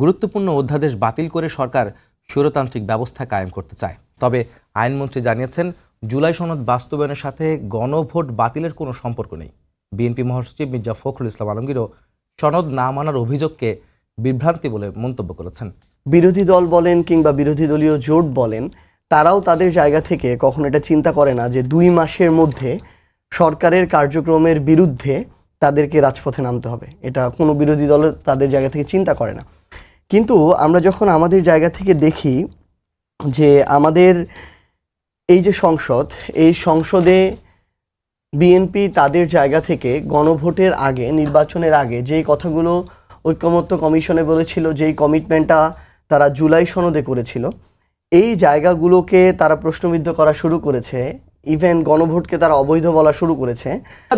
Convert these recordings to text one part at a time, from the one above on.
গুরুত্বপূর্ণ অধ্যাদেশ বাতিল করে সরকার স্বৈরতান্ত্রিক ব্যবস্থা কায়েম করতে চায়। তবে আইনমন্ত্রী জানিয়েছেন, জুলাই সনদ বাস্তবায়নের সাথে গণভোট বাতিলের কোনো সম্পর্ক নেই। বিএনপি মহাসচিব মির্জা ফখরুল ইসলাম আলমগীরও সনদ না মানার অভিযোগকে বিভ্রান্তি বলে মন্তব্য করেছেন। বিরোধী দল বলেন কিংবা বিরোধী দলীয় জোট বলেন, তারাও তাদের জায়গা থেকে কখনো এটা চিন্তা করে না যে 2 মাসের মধ্যে সরকারের কার্যক্রমের বিরুদ্ধে তাদেরকে রাজপথে নামতে হবে। এটা কোনো বিরোধী দল তাদের জায়গা থেকে চিন্তা করে না। কিন্তু আমরা যখন আমাদের জায়গা থেকে দেখি যে আমাদের এই যে সংসদ, এই সংসদে বিএনপি তাদের জায়গা থেকে গণভোটের আগে, নির্বাচনের আগে যেই কথাগুলো ঐকমত্য কমিশনে বলেছিল, যেই কমিটমেন্টটা তারা জুলাই সনদে করেছিল, এই জায়গাগুলোকে তারা প্রশ্নবিদ্ধ করা শুরু করেছে। ইভেন গণভোটকে তারা অবৈধ বলা শুরু করেছে।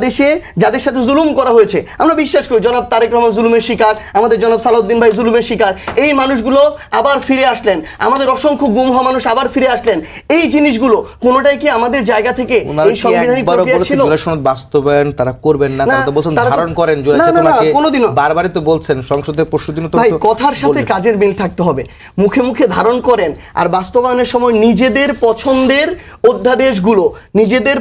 দেশে যাদের সাথে জুলুম করা হয়েছে, আমরা বিশ্বাস করি জনাব তারেক রহমান জুলুমের শিকার, আমাদের জনাব সালাউদ্দিন ভাই জুলুমের শিকার, এই মানুষগুলো আবার ফিরে আসলেন, আমাদের অসংখ্য গুম হওয়া মানুষ আবার ফিরে আসলেন। এই জিনিসগুলো কোনোটাই কি আমাদের জায়গা থেকে এই সাংবিধানিক প্রক্রিয়া ছিল? জুলাই সনদ বাস্তবায়ন তারা করবেন না, তারা তো বলছেন ধারণ করেন জুলাই চেতনাকে। বারবারই তো বলছেন সংসদে পরশুদিন তো। ভাই, কথার সাথে কাজের মিল থাকতে হবে। মুখে মুখে ধারণ করেন আর বাস্তবায়নের সময় নিজেদের পছন্দের অধ্যাদেশগুলো, নিজেদের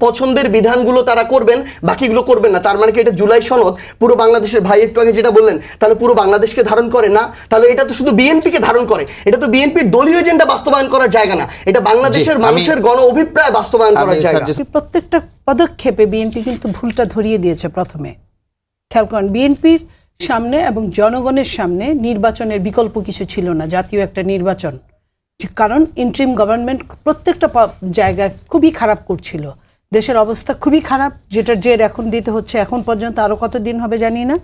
পছন্দের বিধানগুলো তারা করবেন, বাকিগুলো করবেন না। তার মানে কি এটা জুলাই সনদ পুরো বাংলাদেশের, ভাই একটু আগে যেটা বললেন, তাহলে পুরো বাংলাদেশকে ধারণ করে না? তাহলে এটা তো শুধু বিএনপিকে ধারণ করে। এটা তো বিএনপির দলীয় এজেন্ডা বাস্তবায়ন করার জায়গা না, এটা বাংলাদেশের মানুষের গণ অভিপ্রায় বাস্তবায়ন করার জায়গা। প্রত্যেকটা পদক্ষেপে বিএনপি কিন্তু ভুলটা ধরিয়ে দিয়েছে। প্রথমে খেয়াল করেন, বিএনপির সামনে এবং জনগণের সামনে নির্বাচনের বিকল্প কিছু ছিল না, জাতীয় একটা নির্বাচন। কারণ ইন্টারিম গভর্নমেন্ট প্রত্যেকটা জায়গায় খুবই খারাপ করছিল, দেশের অবস্থা খুবই খারাপ, যেটার জের এখন দিতে হচ্ছে। এখন পর্যন্ত আরও কতদিন হবে জানি না।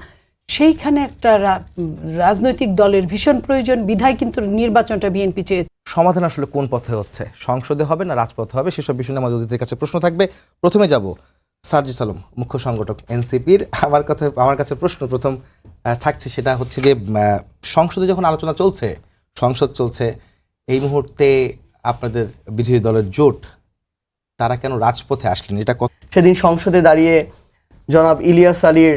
সেইখানে একটা রাজনৈতিক দলের ভীষণ প্রয়োজন, বিধায় কিন্তু নির্বাচনটা বিএনপি চেয়ে। সমাধান আসলে কোন পথে হচ্ছে, সংসদে হবে না রাজপথে হবে, সেসব বিষয় নিয়ে আমাদের অতিথির কাছে প্রশ্ন থাকবে। প্রথমে যাব সার্জিস আলম, মুখ্য সংগঠক এনসিপির। আমার কাছে প্রশ্ন প্রথম থাকছে, সেটা হচ্ছে যে সংসদে যখন আলোচনা চলছে, সংসদ চলছে, এই মুহূর্তে আপনাদের বিরোধী দলের জোট তারা কেন রাজপথে আসলেন? এটা সেদিন সংসদে দাঁড়িয়ে জনাব ইলিয়াস আলীর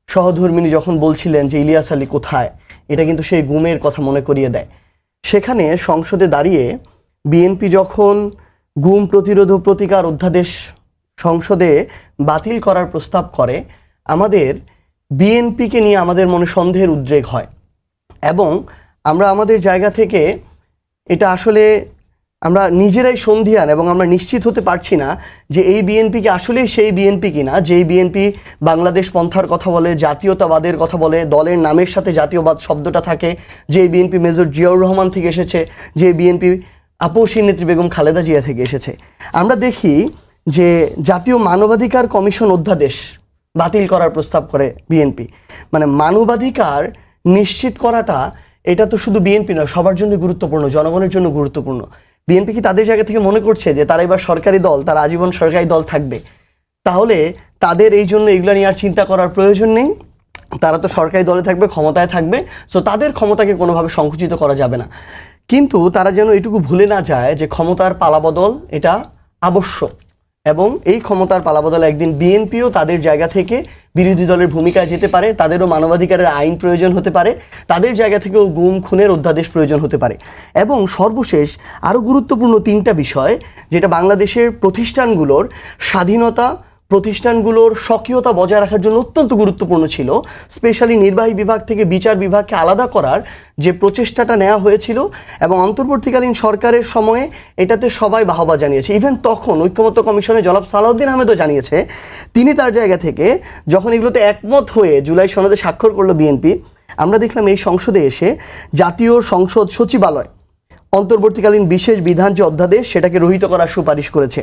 সহধর্মিনী যখন বলছিলেন যে ইলিয়াস আলী কোথায়, এটা কিন্তু সেই গুমের কথা মনে করিয়ে দেয়। সেখানে সংসদে দাঁড়িয়ে বিএনপি যখন গুম প্রতিরোধ ও প্রতিকার অধ্যাদেশ সংসদে বাতিল করার প্রস্তাব করে, আমাদের বিএনপিকে নিয়ে আমাদের মনে সন্দেহের উদ্রেক হয় এবং আমরা আমাদের জায়গা থেকে এটা আসলে আমরা নিজেরাই সন্ধিয়ান এবং আমরা নিশ্চিত হতে পারছি না যে এই বিএনপি কি আসলে সেই বিএনপি কিনা, যেই বিএনপি বাংলাদেশ পন্থার কথা বলে, জাতীয়তাবাদের কথা বলে, দলের নামের সাথে জাতীয়বাদ শব্দটা থাকে, যে বিএনপি মেজর জিয়াউর রহমান থেকে এসেছে, যে বিএনপি আপসী নেত্রী বেগম খালেদা জিয়া থেকে এসেছে। আমরা দেখি যে জাতীয় মানবাধিকার কমিশন অধ্যাদেশ বাতিল করার প্রস্তাব করে বিএনপি। মানে মানবাধিকার নিশ্চিত করাটা, এটা তো শুধু বিএনপি নয়, সবার জন্য গুরুত্বপূর্ণ, জনগণের জন্য গুরুত্বপূর্ণ। বিএনপি কি তাদের জায়গা থেকে মনে করছে যে তারা এবার সরকারি দল, তারা আজীবন সরকারি দল থাকবে? তাহলে তাদের এই জন্য এগুলো নিয়ে আর চিন্তা করার প্রয়োজন নেই। তারা তো সরকারি দলে থাকবে, ক্ষমতায় থাকবে, সো তাদের ক্ষমতাকে কোনোভাবে সংকুচিত করা যাবে না। কিন্তু তারা যেন এটুকু ভুলে না যায় যে ক্ষমতার পালাবদল এটা আবশ্যক, এবং এই ক্ষমতার পালাবদলে একদিন বিএনপিও তাদের জায়গা থেকে বিরোধী দলের ভূমিকায় যেতে পারে, তাদেরও মানবাধিকারের আইন প্রয়োজন হতে পারে, তাদের জায়গা থেকেও গুম খুনের অধ্যাদেশ প্রয়োজন হতে পারে। এবং সর্বশেষ আরও গুরুত্বপূর্ণ 3টা বিষয়, যেটা বাংলাদেশের প্রতিষ্ঠানগুলোর স্বাধীনতা, প্রতিষ্ঠানগুলোর স্বকীয়তা বজায় রাখার জন্য অত্যন্ত গুরুত্বপূর্ণ ছিল। স্পেশালি নির্বাহী বিভাগ থেকে বিচার বিভাগকে আলাদা করার যে প্রচেষ্টাটা নেওয়া হয়েছিল এবং অন্তর্বর্তীকালীন সরকারের সময়ে এটাতে সবাই বাহবা জানিয়েছে। ইভেন তখন ঐকমত্য কমিশনে জনাব সালাউদ্দিন আহমেদও জানিয়েছে। তিনি তার জায়গা থেকে যখন এগুলোতে একমত হয়ে জুলাই সনদে স্বাক্ষর করলো বিএনপি, আমরা দেখলাম এই সংসদে এসে জাতীয় সংসদ সচিবালয় অন্তর্বর্তীকালীন বিশেষ বিধান যে অধ্যাদেশ, সেটাকে রহিত করার সুপারিশ করেছে।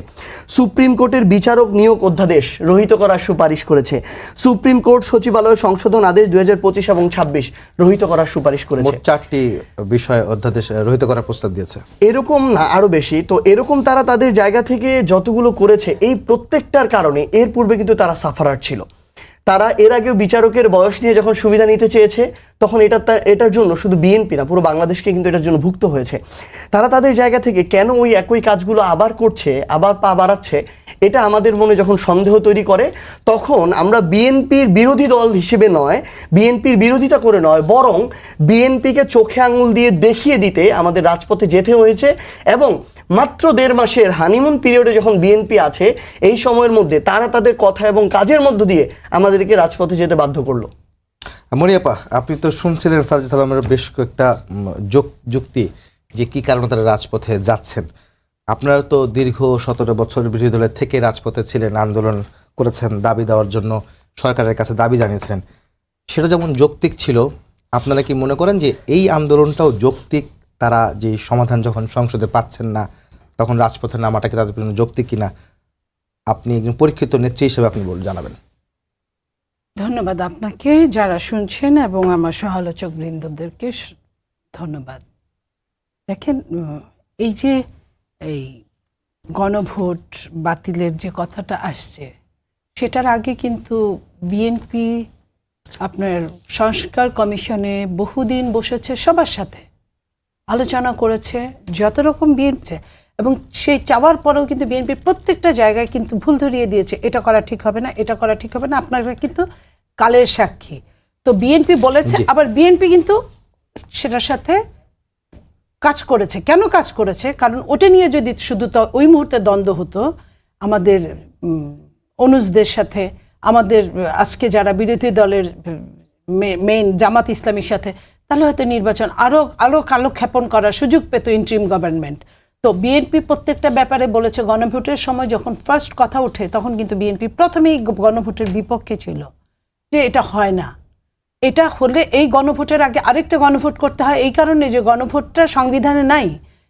সুপ্রিম কোর্টের বিচারক নিয়োগ অধ্যাদেশ রহিত করার সুপারিশ করেছে। সুপ্রিম কোর্ট সচিবালয় সংশোধন আদেশ 2025 এবং 26 রহিত করার সুপারিশ করেছে। 4টি বিষয় অধ্যাদেশ রহিত করার প্রস্তাব দিয়েছে। এরকম না, আরও বেশি। তো এরকম তারা তাদের জায়গা থেকে যতগুলো করেছে, এই প্রত্যেকটার কারণে এর পূর্বে কিন্তু তারা সাফারার ছিল। তারা এর আগেও বিচারকের বয়স নিয়ে যখন সুবিধা নিতে চেয়েছে, তখন এটার জন্য শুধু বিএনপি না, পুরো বাংলাদেশকে কিন্তু এটার জন্য ভুক্ত হয়েছে। তারা তাদের জায়গা থেকে কেন ওই একই কাজগুলো আবার করছে, আবার পা বাড়াচ্ছে, এটা আমাদের মনে যখন সন্দেহ তৈরি করে, তখন আমরা বিএনপির বিরোধী দল হিসেবে নয়, বিএনপির বিরোধিতা করে নয়, বরং বিএনপিকে চোখে আঙুল দিয়ে দেখিয়ে দিতে আমাদের রাজপথে যেতে হয়েছে। এবং মাত্র 1.5 মাসের হানিমুন পিরিয়ডে যখন বিএনপি আছে, এই সময়ের মধ্যে তারা তাদের কথা এবং কাজের মধ্য দিয়ে আমাদেরকে রাজপথে যেতে বাধ্য করলো। মরিয়াপা, আপনি তো শুনছিলেন সার্জিস আলমের বেশ কয়েকটা যুক্তি যে কি কারণে তারা রাজপথে যাচ্ছেন। আপনারা তো দীর্ঘ 17 বছর বিরোধী দলের থেকে রাজপথে ছিলেন, আন্দোলন করেছেন, দাবি দেওয়ার জন্য সরকারের কাছে দাবি জানিয়েছিলেন, সেটা যেমন যৌক্তিক ছিল, আপনারা কি মনে করেন যে এই আন্দোলনটাও যৌক্তিক? তারা যে সমাধান যখন সংসদে পাচ্ছেন না, তখন রাজপথে নামাটা কি তাদের জন্য যৌক্তিক কিনা? আপনি একজন পরীক্ষিত নেত্রী হিসেবে আপনি জানাবেন। ধন্যবাদ আপনাকে, যারা শুনছেন, এবং আমার সহালোচক বৃন্দদেরকে ধন্যবাদ। দেখেন, এই যে এই গণভোট বাতিলের যে কথাটা আসছে, সেটার আগে কিন্তু বিএনপি আপনার সংস্কার কমিশনে বহুদিন বসেছে, সবার সাথে আলোচনা করেছে, যত রকম বিএনপি, এবং সেই চাওয়ার পরেও কিন্তু বিএনপির প্রত্যেকটা জায়গায় কিন্তু ভুল ধরিয়ে দিয়েছে, এটা করা ঠিক হবে না, এটা করা ঠিক হবে না। আপনারা কিন্তু কালের সাক্ষী। তো বিএনপি বলেছে, আবার বিএনপি কিন্তু সেটার সাথে কাজ করেছে। কেন কাজ করেছে? কারণ ওটা নিয়ে যদি শুধু ওই মুহূর্তে দ্বন্দ্ব হতো আমাদের অনুজদের সাথে, আমাদের আজকে যারা বিরোধী দলের মেইন জামাত ইসলামীর সাথে, তাহলে হয়তো নির্বাচন আরো কালক্ষেপণ করার সুযোগ পেত ইন্টারিম গভর্নমেন্ট। তো বিএনপি প্রত্যেকটা ব্যাপারে বলেছে। গণভোটের সময় যখন ফার্স্ট কথা ওঠে, তখন কিন্তু বিএনপি প্রথমেই গণভোটের বিপক্ষে ছিল, যে এটা হয় না, এটা হলে এই গণভোটের আগে আরেকটা গণভোট করতে হয়, এই কারণে যে গণভোটটা সংবিধানে নাই,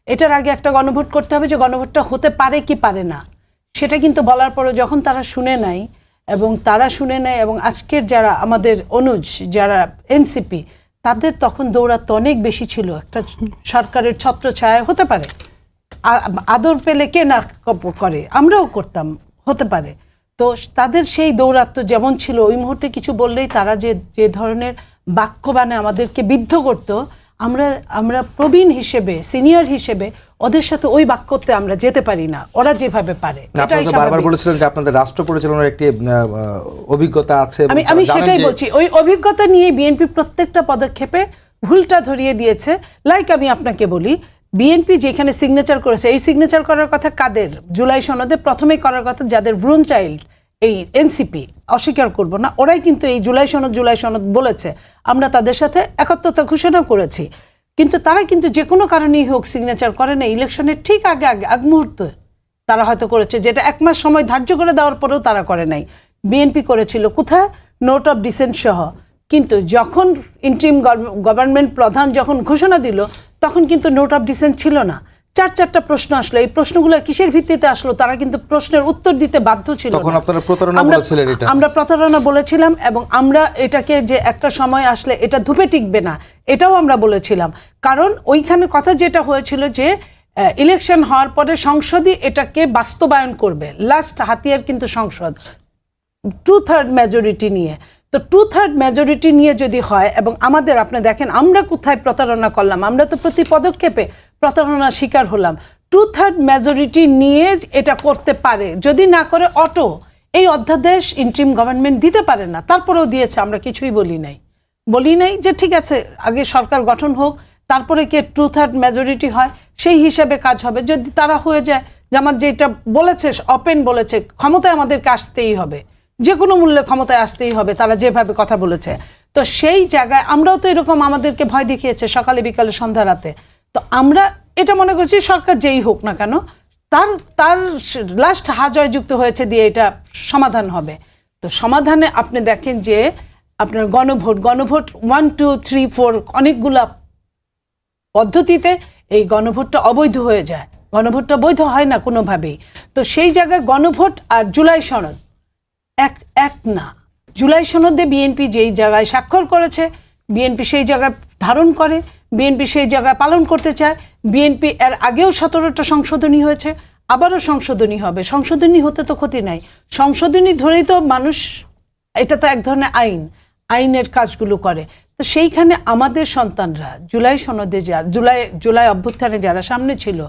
এটার আগে একটা গণভোট করতে হবে, যে গণভোটটা হতে পারে কি পারে না, সেটা কিন্তু বলার পরে যখন তারা শুনে নেয়, এবং আজকের যারা আমাদের অনুজ, যারা এনসিপি, তাদের তখন দৌড়াতে অনেক বেশি ছিল। একটা সরকারের ছত্রছায়া হতে পারে, আদর পেলে কে না করে, আমরাও করতাম, হতে পারে। তো তাদের সেই দৌরাত্ম্য যেমন ছিল, ওই মুহূর্তে কিছু বললেই তারা যে ধরনের বাক্যবাণে আমাদেরকে বিদ্ধ করত, আমরা প্রবীণ হিসেবে, সিনিয়র হিসেবে ওদের সাথে ওই বাক্যতে আমরা যেতে পারি না, ওরা যেভাবে পারে। বারবার বলেছিলেন যে আপনাদের রাষ্ট্র পরিচালনার একটি অভিজ্ঞতা আছে। আমি সেটাই বলছি, ওই অভিজ্ঞতা নিয়ে বিএনপি প্রত্যেকটা পদক্ষেপে ভুলটা ধরিয়ে দিয়েছে। লাইক আমি আপনাকে বলি, বিএনপি যেখানে সিগনেচার করেছে, এই সিগনেচার করার কথা কাদের? জুলাই সনদে প্রথমেই করার কথা যাদের ভ্রূণ চাইল্ড, এই এনসিপি, অস্বীকার করব না, ওরাই কিন্তু এই জুলাই সনদ বলেছে। আমরা তাদের সাথে একত্রতা ঘোষণা করেছি, কিন্তু তারা কিন্তু যে কোনো কারণেই হোক সিগনেচার করে না। ইলেকশনের ঠিক আগ মুহূর্তে তারা হয়তো করেছে, যেটা 1 মাস সময় ধার্য করে দেওয়ার পরেও তারা করে নাই। বিএনপি করেছিল কোথায়? নোট অফ ডিসেন্ট সহ। কিন্তু যখন ইন্টারিম গভর্নমেন্ট প্রধান যখন ঘোষণা দিল, তখন কিন্তু নোট অফ ডিসেন্ট ছিল না। 4-4টা প্রশ্ন আসলো। এই প্রশ্নগুলো কিসের ভিত্তিতে আসলো? তারা কিন্তু প্রশ্নের উত্তর দিতে বাধ্য ছিল। তখন আপনারা প্রতারণা বলেছিলেন, এটা আমরা প্রতারণা বলেছিলাম, এবং আমরা এটাকে যে একটা সময় আসলে এটা ধুপে টিকবে না, এটাও আমরা বলেছিলাম। কারণ ওইখানে কথা যেটা হয়েছিল যে ইলেকশন হওয়ার পরে সংসদই এটাকে বাস্তবায়ন করবে। লাস্ট হাতিয়ার কিন্তু সংসদ 2/3 মেজরিটি নিয়ে। তো 2/3 মেজরিটি নিয়ে যদি হয়, এবং আমাদের আপনি দেখেন আমরা কোথায় প্রতারণা করলাম, আমরা তো প্রতি পদক্ষেপে প্রতারণার শিকার হলাম। 2/3 মেজরিটি নিয়ে এটা করতে পারে, যদি না করে অটো এই অধ্যাদেশ ইন্টারিম গভর্নমেন্ট দিতে পারে না। তারপরেও দিয়েছে, আমরা কিছুই বলি নাই যে ঠিক আছে আগে সরকার গঠন হোক, তারপরে কে 2/3 মেজরিটি হয় সেই হিসাবে কাজ হবে। যদি তারা হয়ে যায়, জামাত যেটা বলেছে, ওপেন বলেছে, ক্ষমতায় আমাদেরকে আসতেই হবে, যে কোনো মূল্যে ক্ষমতায় আসতেই হবে, তারা যেভাবে কথা বলেছে। তো সেই জায়গায় আমরাও তো এরকম আমাদেরকে ভয় দেখিয়েছে সকালে বিকালে সন্ধ্যা রাতে। তো আমরা এটা মনে করছি সরকার যেই হোক না কেন, তার লাস্ট হাজয় যুক্ত হয়েছে দিয়ে এটা সমাধান হবে। তো সমাধানে আপনি দেখেন যে আপনার গণভোট 1, 2, 3, 4 অনেকগুলা পদ্ধতিতে এই গণভোটটা অবৈধ হয়ে যায়। গণভোটটা বৈধ হয় না কোনোভাবেই। তো সেই জায়গায় গণভোট আর জুলাই সনদ এক না। জুলাই সনদে বিএনপি যেই জায়গায় স্বাক্ষর করেছে, বিএনপি সেই জায়গায় ধারণ করে, বিএনপি সেই জায়গায় পালন করতে চায়। বিএনপি এর আগেও 17টা সংশোধনী হয়েছে, আবারও সংশোধনী হবে। সংশোধনী হতে তো ক্ষতি নাই, সংশোধনী ধরেই তো মানুষ এটা তো এক ধরনের আইনের কাজগুলো করে। তো সেইখানে আমাদের সন্তানরা জুলাই সনদে জুলাই অভ্যুত্থানে যারা সামনে ছিল,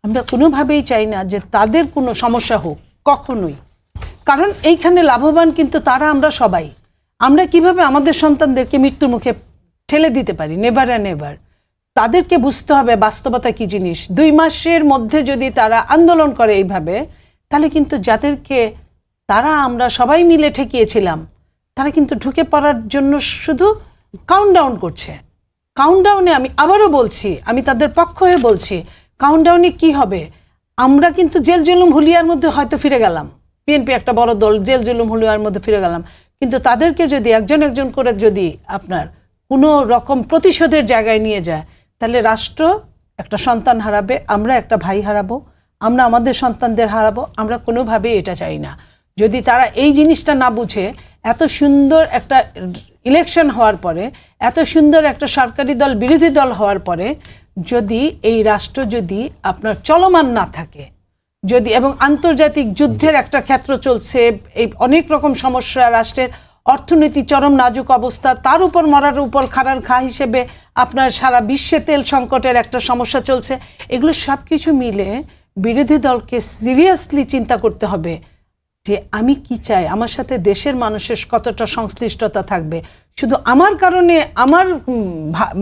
আমরা কোনোভাবেই চাই না যে তাদের কোনো সমস্যা হোক, কখনোই। কারণ এইখানে লাভবান কিন্তু তারা, আমরা সবাই। আমরা কিভাবে আমাদের সন্তানদেরকে মৃত্যুর মুখে ঠেলে দিতে পারি? Never and never. তাদেরকে বুঝতে হবে বাস্তবতা কি জিনিস। 2 মাসের মধ্যে যদি তারা আন্দোলন করে এইভাবে, তাহলে কিন্তু যাদেরকে তারা আমরা সবাই মিলে ঠেকিয়েছিলাম, তারা কিন্তু ঢুকে পড়ার জন্য শুধু কাউন্টডাউন করছে। কাউন্টডাউনে আমি আবারও বলছি, আমি তাদের পক্ষ হয়ে বলছি, কাউন্টডাউনে কি হবে? আমরা কিন্তু জেল জুলুম হুলিয়ার মধ্যে হয়তো ফিরে গেলাম, বিএনপি একটা বড় দল, জেল জুলুম হুলিয়ার মধ্যে ফিরে গেলাম। কিন্তু তাদেরকে যদি একজন একজন করে যদি আপনার কোনো রকম প্রতিশোধের জায়গায় নিয়ে যায়, তাহলে রাষ্ট্র একটা সন্তান হারাবে, আমরা একটা ভাই হারাবো, আমরা আমাদের সন্তানদের হারাবো। আমরা কোনোভাবেই এটা চাই না। যদি তারা এই জিনিসটা না বুঝে, এত সুন্দর একটা ইলেকশন হওয়ার পরে, এত সুন্দর একটা সরকারি দল বিরোধী দল হওয়ার পরে, যদি এই রাষ্ট্র যদি আপনার চলমান না থাকে, যদি এবং আন্তর্জাতিক যুদ্ধের একটা ক্ষেত্র চলছে, এই অনেক রকম সমস্যা, রাষ্ট্রের অর্থনীতি চরম নাজুক অবস্থা, তার উপর মরার উপর খাড়ার ঘা হিসেবে আপনার সারা বিশ্বে তেল সংকটের একটা সমস্যা চলছে, এগুলো সব কিছু মিলে বিরোধী দলকে সিরিয়াসলি চিন্তা করতে হবে যে আমি কি চাই, আমার সাথে দেশের মানুষের কতটা সংশ্লিষ্টতা থাকবে। শুধু আমার কারণে, আমার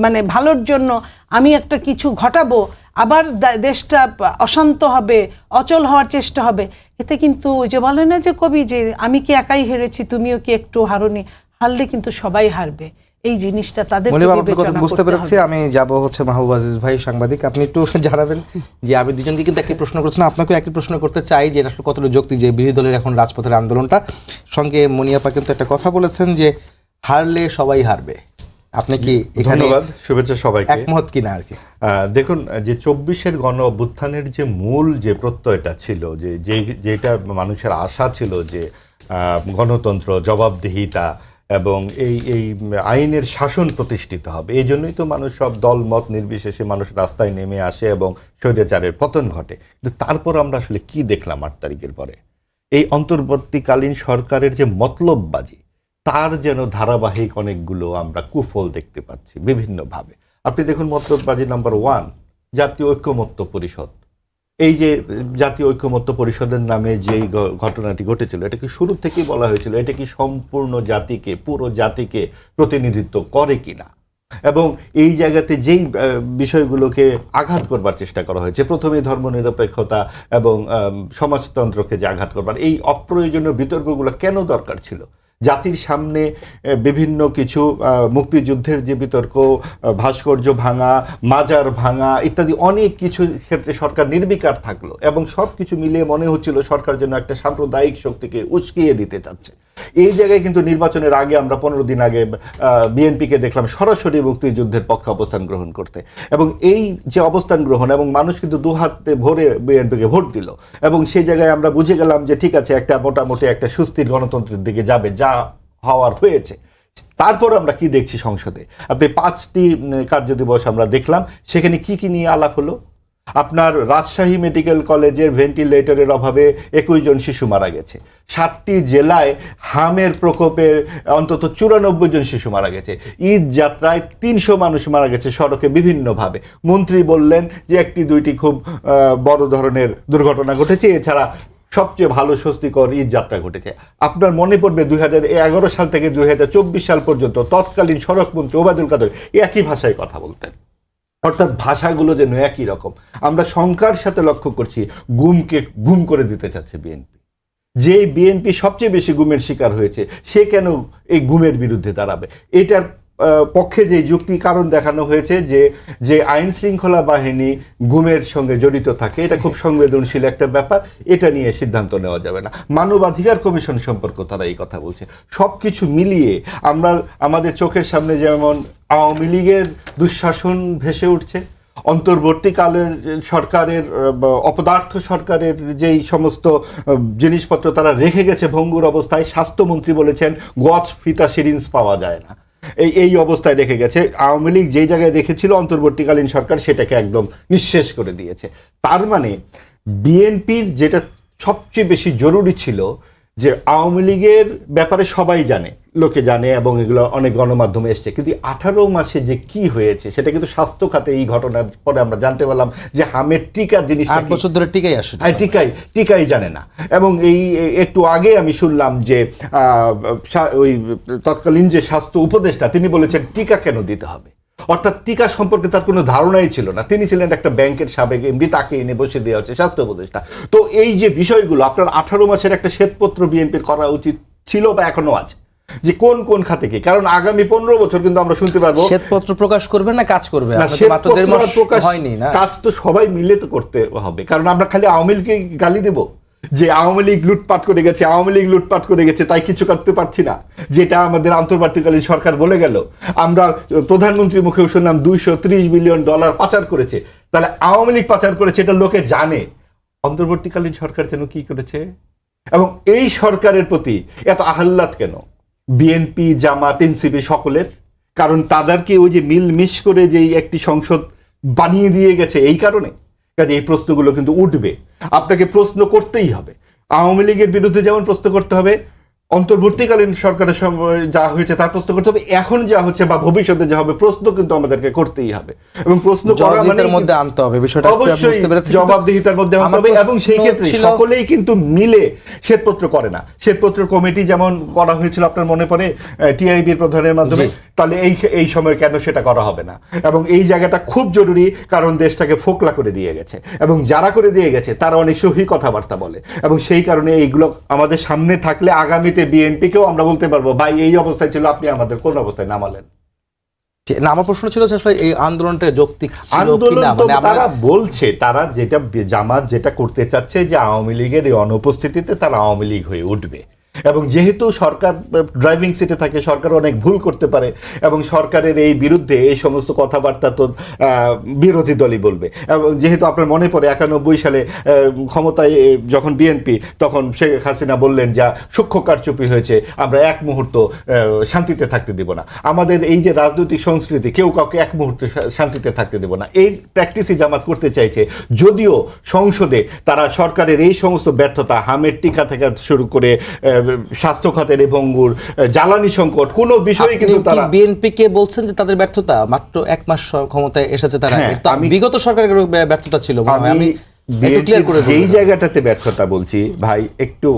মানে ভালোর জন্য আমি একটা কিছু ঘটাবো, আবার দেশটা অশান্ত হবে, অচল হওয়ার চেষ্টা হবে। এতে কিন্তু ওই যে বলে না যে কবি, যে আমি কি একাই হেরেছি, তুমিও কি একটু হারোনি? হারলে কিন্তু সবাই হারবে। এই জিনিসটা তাদের বুঝতে পেরেছি। আমি যাব হচ্ছে মাহবুব আজিজ ভাই, সাংবাদিক, আপনি একটু জানাবেন যে আমি দুজনকে কিন্তু একই প্রশ্ন করছি না, আপনাকেও একই প্রশ্ন করতে চাই যে এটা আসলে কতটা যৌক্তিক যে বিরোধী দলের এখন রাজপথের আন্দোলনটা। সঙ্গে মনিয়াপা কিন্তু একটা কথা বলেছেন যে হারলে সবাই হারবে। আপনি কি এখানে ধন্যবাদ, শুভেচ্ছা সবাইকে, একমত কিনা আর কি? দেখুন, যে 24-এর গণ অভ্যুত্থানের যে মূল যে প্রত্যয়টা ছিল, যেটা মানুষের আশা ছিল যে গণতন্ত্র, জবাবদিহিতা এবং এই আইনের শাসন প্রতিষ্ঠিত হবে, এই জন্যই তো মানুষ সব দল মত নির্বিশেষে মানুষ রাস্তায় নেমে আসে এবং স্বৈরাচারের পতন ঘটে। কিন্তু তারপর আমরা আসলে কি দেখলাম 8 তারিখের পরে? এই অন্তর্বর্তীকালীন সরকারের যে মতলববাজি, তার যেন ধারাবাহিক অনেকগুলো আমরা কুফল দেখতে পাচ্ছি বিভিন্নভাবে। আপনি দেখুন, মতলববাজি নাম্বার 1, জাতীয় ঐক্যমত্য পরিষদ। এই যে জাতীয় ঐক্যমত্য পরিষদের নামে যেই ঘটনাটি ঘটেছিল, এটা কি শুরু থেকেই বলা হয়েছিল এটা কি সম্পূর্ণ জাতিকে, পুরো জাতিকে প্রতিনিধিত্ব করে কিনা? এবং এই জায়গাতে যেই বিষয়গুলোকে আঘাত করবার চেষ্টা করা হয়েছে, প্রথমে ধর্মনিরপেক্ষতা এবং সমাজতন্ত্রকে যে আঘাত করবার, এই অপ্রয়োজনীয় বিতর্কগুলো কেন দরকার ছিল? জাতির সামনে বিভিন্ন কিছু মুক্তিযুদ্ধের যে বিতর্ক, ভাস্কর্য ভাঙা, মাজার ভাঙা ইত্যাদি অনেক কিছু ক্ষেত্রে সরকার নির্বিকার থাকলো এবং সব কিছু মিলিয়ে মনে হচ্ছিল সরকার যেন একটা সাম্প্রদায়িক শক্তিকে উস্কিয়ে দিতে চাচ্ছে। এই জায়গায় কিন্তু নির্বাচনের আগে আমরা 15 দিন আগে বিএনপিকে দেখলাম সরাসরি মুক্তিযুদ্ধের পক্ষে অবস্থান গ্রহণ করতে, এবং এই যে অবস্থান গ্রহণ, এবং মানুষ কিন্তু দুহাতে ভরে বিএনপিকে ভোট দিল, এবং সেই জায়গায় আমরা বুঝে গেলাম যে ঠিক আছে, একটা মোটামুটি একটা সুস্থির গণতন্ত্রের দিকে যাবে, যা হওয়ার হয়েছে। তারপর আমরা কি দেখছি সংসদে? আপনি 5টি কার্যদিবস আমরা দেখলাম, সেখানে কি কি নিয়ে আলাপ হলো? আপনার রাজশাহী মেডিকেল কলেজের ভেন্টিলেটরের অভাবে 21 জন শিশু মারা গেছে। 7টি জেলায় হামের প্রকোপে অন্তত 94 জন শিশু মারা গেছে। ঈদ যাত্রায় 300 মানুষ মারা গেছে সড়কে বিভিন্নভাবে। মন্ত্রী বললেন যে 1-2টি খুব বড় ধরনের দুর্ঘটনা ঘটেছে, এছাড়া সবচেয়ে ভালো স্বস্তিকর ঈদ যাত্রা ঘটেছে। আপনার মনে পড়বে 2011 সাল থেকে 2024 সাল পর্যন্ত তৎকালীন সড়কমন্ত্রী ওবায়দুল কাদের একই ভাষায় কথা বলতেন। অর্থাৎ ভাষাগুলো যেন একই রকম। আমরা সংখ্যার সাথে লক্ষ্য করছি গুমকে গুম করে দিতে চাচ্ছে বিএনপি। যে বিএনপি সবচেয়ে বেশি গুমের শিকার হয়েছে, সে কেন এই গুমের বিরুদ্ধে দাঁড়াবে? এটার পক্ষে যে যুক্তি কারণ দেখানো হয়েছে যে আইন শৃঙ্খলা বাহিনী গুমের সঙ্গে জড়িত থাকে, এটা খুব সংবেদনশীল একটা ব্যাপার, এটা নিয়ে সিদ্ধান্ত নেওয়া যাবে না। মানবাধিকার কমিশন সম্পর্কে তারা এই কথা বলছে। সব কিছু মিলিয়ে আমরা আমাদের চোখের সামনে যেমন আওয়ামী লীগের দুঃশাসন ভেসে উঠছে, অন্তর্বর্তীকালের সরকারের অপদার্থ সরকারের যেই সমস্ত জিনিসপত্র তারা রেখে গেছে ভঙ্গুর অবস্থায়, স্বাস্থ্যমন্ত্রী বলেছেন গোয়াত ফিতা সিরিঞ্জ পাওয়া যায় না, এই অবস্থায় রেখে গেছে। আওয়ামী লীগ যেই জায়গায় রেখেছিল অন্তর্বর্তীকালীন সরকার সেটাকে একদম নিঃশেষ করে দিয়েছে। তার মানে বিএনপির যেটা সবচেয়ে বেশি জরুরি ছিল যে আওয়ামী লীগের ব্যাপারে সবাই জানে, লোকে জানে এবং এগুলো অনেক গণমাধ্যমে এসছে, কিন্তু 18 মাসে যে কি হয়েছে সেটা কিন্তু স্বাস্থ্য খাতে এই ঘটনার পরে আমরা জানতে পারলাম যে হামের টিকা জিনিসটা 8 বছর ধরে টিকাই আসে। টিকাই জানে না। এবং এই একটু আগে আমি শুনলাম যে ওই তৎকালীন যে স্বাস্থ্য উপদেষ্টা তিনি বলেছেন টিকা কেন দিতে হবে, অর্থাৎ টিকা সম্পর্কে তার কোনো ধারণাই ছিল না। তিনি ছিলেন একটা ব্যাংকের সাবেক এমডি, তাকে এনে বসে দেওয়া হচ্ছে স্বাস্থ্য উপদেষ্টা। তো এই যে বিষয়গুলো আপনার 18 মাসের একটা শ্বেতপত্র বিএনপির করা উচিত ছিল বা এখনো আছে, যে কোন কোন খাতে কি, কারণ আগামী 15 বছর কিন্তু আমরা শুনতে পারবো শ্বেতপত্র প্রকাশ করবে না কাজ করবে, না, আপনাদের মাত্র 1.5 মাস প্রকাশ হয়নি না, কাজ তো সবাই মিলে তো করতে হবে। কারণ আমরা খালি আওয়ামী লীগকে গালি দেব যে আওয়ামী লীগ লুটপাট করে গেছে, আওয়ামী লীগ লুটপাট করে গেছে তাই কিছু করতে পারছি না, যেটা আমাদের অন্তর্বর্তীকালীন সরকার বলে গেল। আমরা প্রধানমন্ত্রীর মুখেও শুনলাম $230 বিলিয়ন পাচার করেছে। তাহলে আওয়ামী লীগ পাচার করেছে এটা লোকে জানে, অন্তর্বর্তীকালীন সরকার যেন কি করেছে। এবং এই সরকারের প্রতি এত আহ্লাদ কেন বিএনপি, জামাত, এনসিপি সকলের? কারণ তাদেরকে ওই যে মিলমিশ করে যেই একটি সংসদ বানিয়ে দিয়ে গেছে এই কারণে। কাজে এই প্রশ্নগুলো কিন্তু উঠবে, আপনাকে প্রশ্ন করতেই হবে। আওয়ামী লীগের বিরুদ্ধে যেমন প্রশ্ন করতে হবে, অন্তর্বর্তীকালীন সরকারের সময় যা হয়েছে তার প্রশ্ন করতে হবে, এখন যা হচ্ছে বা ভবিষ্যতে যা হবে প্রশ্ন কিন্তু আমাদেরকে করতেই হবে। এবং প্রশ্ন করা মানে মধ্যে আনতে হবে বিষয়টা, অবশ্যই জবাবদিহিতার মধ্যে আনতে হবে। এবং সেই ক্ষেত্রে সকলেই কিন্তু মিলে শ্বেতপত্র করে না। শ্বেতপত্র কমিটি যেমন করা হয়েছিল আপনার মনে পড়ে টিআইবির প্রধানের মাধ্যমে, তাহলে এই সময় কেন সেটা করা হবে না? এবং এই জায়গাটা খুব জরুরি, কারণ দেশটাকে ফোকলা করে দিয়ে গেছে এবং যারা করে দিয়ে গেছে তারা অনেক সহি কথাবার্তা বলে। এবং সেই কারণে এইগুলো আমাদের সামনে থাকলে আগামীতে বিএনপিকেও আমরা বলতে পারবো ভাই এই অবস্থায় ছিল, আপনি আমাদের কোন অবস্থায় নামালেন। না, আমার প্রশ্ন ছিল আসলে এই আন্দোলনটা যৌক্তিক ছিল আন্দোলন কিনা, তো মানে তারা বলছে, তারা যেটা জামাত যেটা করতে চাচ্ছে যে আওয়ামী লীগের এই অনুপস্থিতিতে তারা আওয়ামী লীগ হয়ে উঠবে। এবং যেহেতু সরকার ড্রাইভিং সিটে থাকে, সরকার অনেক ভুল করতে পারে এবং সরকারের এই বিরুদ্ধে এই সমস্ত কথাবার্তা তো বিরোধী দলই বলবে। এবং যেহেতু আপনার মনে পড়ে 91 সালে ক্ষমতায় যখন বিএনপি, তখন শেখ হাসিনা বললেন যা সূক্ষ্ম কারচুপি হয়েছে, আমরা এক মুহূর্ত শান্তিতে থাকতে দেব না। আমাদের এই যে রাজনৈতিক সংস্কৃতি, কেউ কাউকে এক মুহূর্তে শান্তিতে থাকতে দেব না, এই প্র্যাকটিসই জামাত করতে চাইছে। যদিও সংসদে তারা সরকারের এই সমস্ত ব্যর্থতা, হামের টিকা থেকে শুরু করে স্বাস্থ্য খাতের ভঙ্গুর, জ্বালানি সংকট, কোন বিষয়ে কিন্তু তারা বিএনপি কে বলছেন যে তাদের ব্যর্থতা, মাত্র 1 মাস ক্ষমতায় এসেছে তারা, বিগত সরকারের ব্যর্থতা ছিল। আমি ক্লিয়ার করে যেই জায়গাটাতে ব্যর্থতা বলছি ভাই, একটু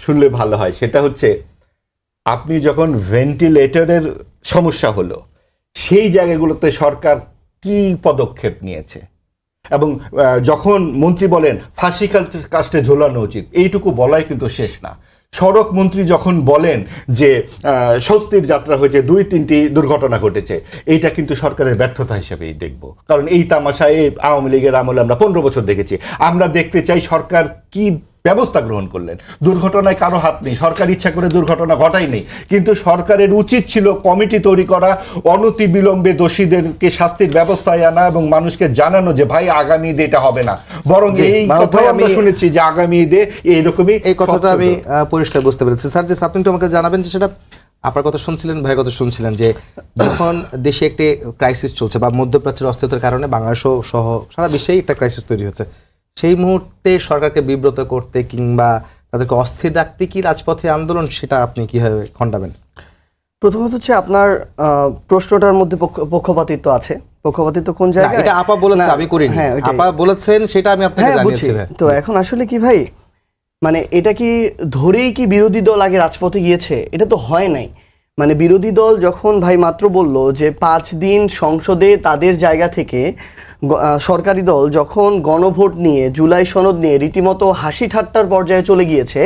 শুনলে ভালো হয়। সেটা হচ্ছে আপনি যখন ভেন্টিলেটরের সমস্যা হলো, সেই জায়গাগুলোতে সরকার কি পদক্ষেপ নিয়েছে। এবং যখন মন্ত্রী বলেন ফাঁসি কাস্টে ঝোলানো উচিত, এইটুকু বলাই কিন্তু শেষ না। সড়ক মন্ত্রী যখন বলেন যে স্বস্তির যাত্রা হয়েছে, 2-3টি দুর্ঘটনা ঘটেছে, এইটা কিন্তু সরকারের ব্যর্থতা হিসেবেই দেখব। কারণ এই তামাশায় আওয়ামী লীগের আমলে আমরা 15 বছর দেখেছি। আমরা দেখতে চাই সরকার কি ব্যবস্থা গ্রহণ করলেন। দুর্ঘটনায় কারো হাত নেই, সরকার ইচ্ছা করে দুর্ঘটনা ঘটায়নি, কিন্তু সরকারের উচিত ছিল কমিটি তৈরি করা, অনতি বিলম্বে দোষীদেরকে শাস্তির ব্যবস্থায় আনা এবং মানুষকে জানানো যে ভাই আগামী ঈদে এটা হবে না। বরং এই কথাই আমরা শুনেছি যে আগামী ঈদে এইরকমই। এই কথাটা আমি পরিষ্কার বুঝতে পেরেছি। স্যার, যে আপনি তো আমাকে জানাবেন যে সেটা আপনার কথা শুনছিলেন, ভাইয়ের কথা শুনছিলেন, যে যখন দেশে একটি ক্রাইসিস চলছে বা মধ্যপ্রাচ্যের অস্থিরতার কারণে বাংলাদেশ সহ সারা বিশ্বেই একটা ক্রাইসিস তৈরি হচ্ছে, সেই মুহূর্তে সরকারকে বিব্রত করতে কিংবা তাদেরকে অস্থির রাখতে কি রাজপথে আন্দোলন, সেটা আপনি কিভাবে খণ্ডাবেন? প্রথমত হচ্ছে আপনার প্রশ্নটার মধ্যে পক্ষপাতিত্ব আছে। পক্ষপাতিত্ব কোন জায়গায়? এটা আপা বলেছে, আমি করিনি। আপা বলেছেন, সেটা আমি আপনাকে জানিয়েছি। তো এখন আসলে কি ভাই, মানে এটা কি ধরেই কি বিরোধী দল আগে রাজপথে গিয়েছে? এটা তো হয় নাই। মানে বিরোধী দল যখন ভাই মাত্র বলল যে 5 দিন সংসদে তাদের জায়গা থেকে, সরকারি দল যখন গণভোট নিয়ে, জুলাই সনদ নিয়ে রীতিমতো হাসি ঠাট্টার পর্যায়ে চলে গিয়েছে,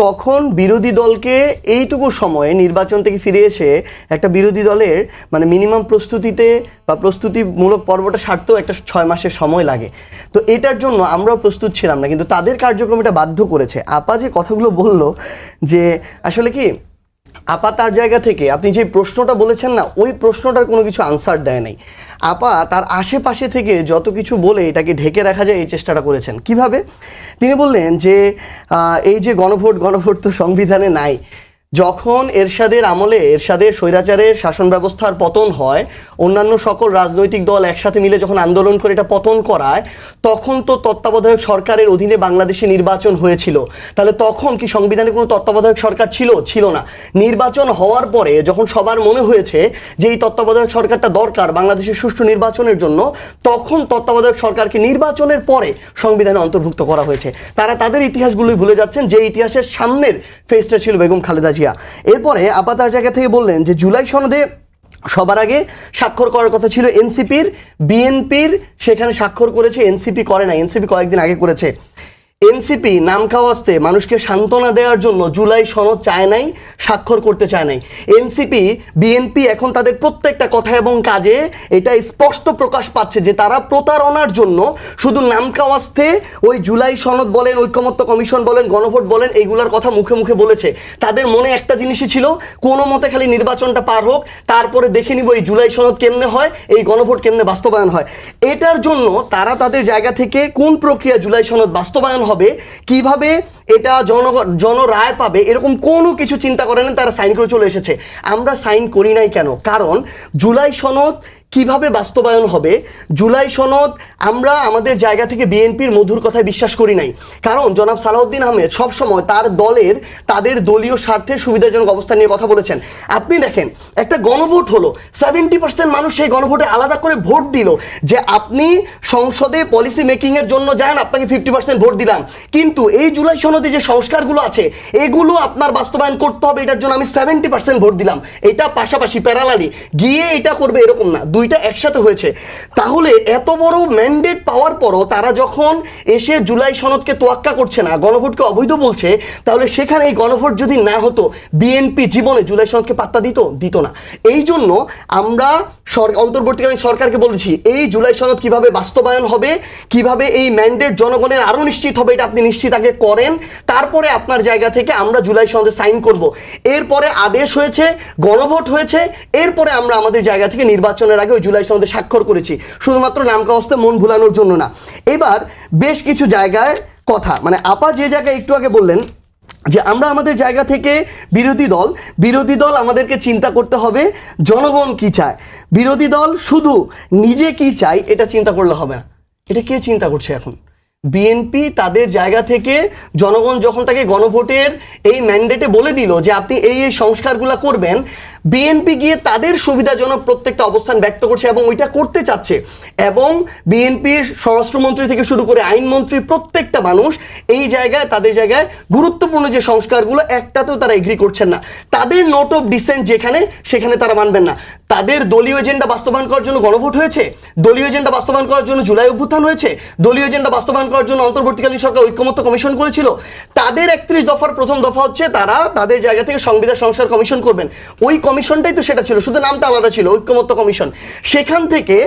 তখন বিরোধী দলকে এইটুকু সময়ে নির্বাচন থেকে ফিরে এসে একটা বিরোধী দলের মানে মিনিমাম প্রস্তুতিতে বা প্রস্তুতিমূলক পর্বটা সারতেও একটা 6 মাসের সময় লাগে। তো এটার জন্য আমরাও প্রস্তুত ছিলাম না, কিন্তু তাদের কার্যক্রম এটা বাধ্য করেছে। আপা যে কথাগুলো বললো যে আসলে কি, আপা তার জায়গা থেকে আপনি যে প্রশ্নটা বলেছেন না, ওই প্রশ্নটার কোনো কিছু আনসার দেয় নাই। আপা তার আশেপাশে থেকে যত কিছু বলে এটাকে ঢেকে রাখা যায় এই চেষ্টাটা করেছেন। কিভাবে? তিনি বললেন যে এই যে গণভোট তো সংবিধানে নাই। যখন এরশাদের আমলে এরশাদের স্বৈরাচারের শাসন ব্যবস্থার পতন হয়, অন্যান্য সকল রাজনৈতিক দল একসাথে মিলে যখন আন্দোলন করে এটা পতন করায়, তখন তো তত্ত্বাবধায়ক সরকারের অধীনে বাংলাদেশে নির্বাচন হয়েছিল। তাহলে তখন কি সংবিধানে কোনো তত্ত্বাবধায়ক সরকার ছিল? ছিল না। নির্বাচন হওয়ার পরে যখন সবার মনে হয়েছে যে এই তত্ত্বাবধায়ক সরকারটা দরকার বাংলাদেশের সুষ্ঠু নির্বাচনের জন্য, তখন তত্ত্বাবধায়ক সরকারকে নির্বাচনের পরে সংবিধানে অন্তর্ভুক্ত করা হয়েছে। তারা তাদের ইতিহাসগুলোই ভুলে যাচ্ছেন, যে ইতিহাসের সামনের ফেসটা ছিল বেগম খালেদা জিয়া। এরপরে আপা তার জায়গা থেকে বললেন যে জুলাই সনদে সবার আগে স্বাক্ষর করার কথা ছিল এনসিপির, বিএনপির সেখানে স্বাক্ষর করেছে, এনসিপি করে না। এনসিপি কয়েকদিন আগে করেছে। এনসিপি নাম খাওয়াস্তে মানুষকে সান্ত্বনা দেওয়ার জন্য জুলাই সনদ চায় নাই, স্বাক্ষর করতে চায় নাই। এনসিপি বিএনপি এখন তাদের প্রত্যেকটা কথা এবং কাজে এটা স্পষ্ট প্রকাশ পাচ্ছে যে তারা প্রতারণার জন্য শুধু নাম খাওয়াস্তে ওই জুলাই সনদ বলেন, ঐকমত্য কমিশন বলেন, গণভোট বলেন, এইগুলোর কথা মুখে মুখে বলেছে। তাদের মনে একটা জিনিসই ছিল, কোনো মতে খালি নির্বাচনটা পার হোক, তারপরে দেখে নিব এই জুলাই সনদ কেমনে হয়, এই গণভোট কেমনে বাস্তবায়ন হয়। এটার জন্য তারা তাদের জায়গা থেকে কোন প্রক্রিয়া জুলাই সনদ বাস্তবায়ন হবে, কিভাবে এটা জনরায় পাবে, এরকম কোনো কিছু চিন্তা করে না, তারা সাইন করে চলে এসেছে। আমরা সাইন করি নাই কেন? কারণ জুলাই সনদ কিভাবে বাস্তবায়ন হবে, জুলাই সনদ আমরা আমাদের জায়গা থেকে বিএনপির মধুর কথায় বিশ্বাস করি নাই। কারণ জনাব সালাউদ্দিন আহমেদ সবসময় তার দলের তাদের দলীয় স্বার্থে সুবিধাজনক অবস্থা নিয়ে কথা বলেছেন। আপনি দেখেন, একটা গণভোট হলো, 70% মানুষ সেই গণভোটে আলাদা করে ভোট দিল যে আপনি সংসদে পলিসি মেকিংয়ের জন্য যান, আপনাকে 50% ভোট দিলাম, কিন্তু এই জুলাই সনদে যে সংস্কারগুলো আছে এগুলো আপনার বাস্তবায়ন করতে হবে, এটার জন্য আমি 70% ভোট দিলাম। এটা পাশাপাশি প্যারালালি গিয়ে এটা করবে এরকম না, দুইটা একসাথে হয়েছে। তাহলে এত বড় ম্যান্ডেট পাওয়ার পরও তারা যখন এসে জুলাই সনদকে তোয়াক্কা করছে না, গণভোটকে অবৈধ বলছে, তাহলে সেখানে এই গণভোট যদি না হতো বিএনপি জীবনে জুলাই সনদকে পাত্তা দিত না। এই জন্য আমরা অন্তর্বর্তীকালীন সরকারকে বলেছি এই জুলাই সনদ কিভাবে বাস্তবায়ন হবে, কিভাবে এই ম্যান্ডেট জনগণের আরো নিশ্চিত হবে, এটা আপনি নিশ্চিত আগে করেন, তারপরে আপনার জায়গা থেকে আমরা জুলাই সনদে সাইন করব। এরপরে আদেশ হয়েছে, গণভোট হয়েছে, এরপরে আমরা আমাদের জায়গা থেকে নির্বাচনের আগে ওই জুলাই সনদে স্বাক্ষর করেছি, শুধুমাত্র নাম কাগজে মন ভুলানোর জন্য না। এবার বেশ কিছু জায়গায় কথা, মানে আপা যে জায়গায় একটু আগে বললেন যে আমরা আমাদের জায়গা থেকে বিরোধী দল আমাদেরকে চিন্তা করতে হবে জনগণ কি চায়। বিরোধী দল শুধু নিজে কি চায় এটা চিন্তা করলে হবে না। এটা কে চিন্তা করছে এখন? বিএনপি তাদের জায়গা থেকে জনগণ যখন তাকে গণভোটের এই ম্যান্ডেটে বলে দিল যে আপনি এই সংস্কারগুলো করবেন, বিএনপি গিয়ে তাদের সুবিধাজনক প্রত্যেকটা অবস্থান ব্যক্ত করছে এবং ওইটা করতে চাচ্ছে। এবং বিএনপির স্বরাষ্ট্রমন্ত্রী থেকে শুরু করে আইনমন্ত্রী প্রত্যেকটা মানুষ এই জায়গায় তাদের জায়গায় গুরুত্বপূর্ণ যে সংস্কারগুলো একটাতেও তারা এগ্রি করছেন না। তাদের নোট অফ ডিসেন্ট সেখানে তারা মানবেন না। তাদের দলীয় এজেন্ডা বাস্তবায়ন করার জন্য গণভোট হয়েছে, দলীয় এজেন্ডা বাস্তবায়ন করার জন্য জুলাই অভ্যুত্থান হয়েছে, দলীয় এজেন্ডা বাস্তবায়ন করার জন্য অন্তর্বর্তীকালীন সরকার ঐকমত্য কমিশন করেছিল। তাদের 31 দফার প্রথম দফা হচ্ছে তারা তাদের জায়গা থেকে সংবিধান সংস্কার কমিশন করবেন। ওই কমিশনটাই তো সেটা ছিল, শুধু নামটা আলাদা ছিল, ঐকমত্য কমিশন। সেখান থেকে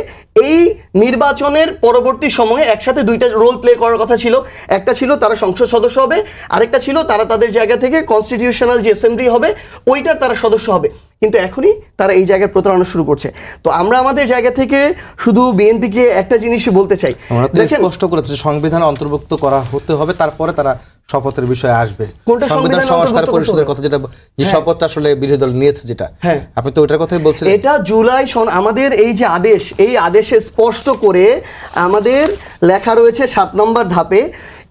এই নির্বাচনের পরবর্তী সময়ে একসাথে দুইটা রোল প্লে করার কথা ছিল। একটা ছিল তারা সংসদ সদস্য হবে, আরেকটা ছিল তারা তাদের জায়গা থেকে কনস্টিটিউশনাল যে অ্যাসেম্বলি হবে ওইটার তারা সদস্য হবে। কিন্তু এখনই তারা এই জায়গায় প্রতারণা শুরু করছে। তো আমরা আমাদের জায়গা থেকে শুধু বিএনপিকে একটা জিনিসই বলতে চাই, স্পষ্ট করেছে সংবিধানে অন্তর্ভুক্ত করা হতে হবে, তারপরে তারা শপথের বিষয়ে আসবে। কোনটা সংবিধান সংস্কার পরিষদের কথা, যেটা যে শপথটা আসলে বিরোধী দল নিয়েছে, যেটা আপনি তো ওটার কথাই বলছিলেন। এটা জুলাই আমাদের এই যে আদেশ, এই আদেশে স্পষ্ট করে আমাদের লেখা রয়েছে 7 নম্বর ধাপে,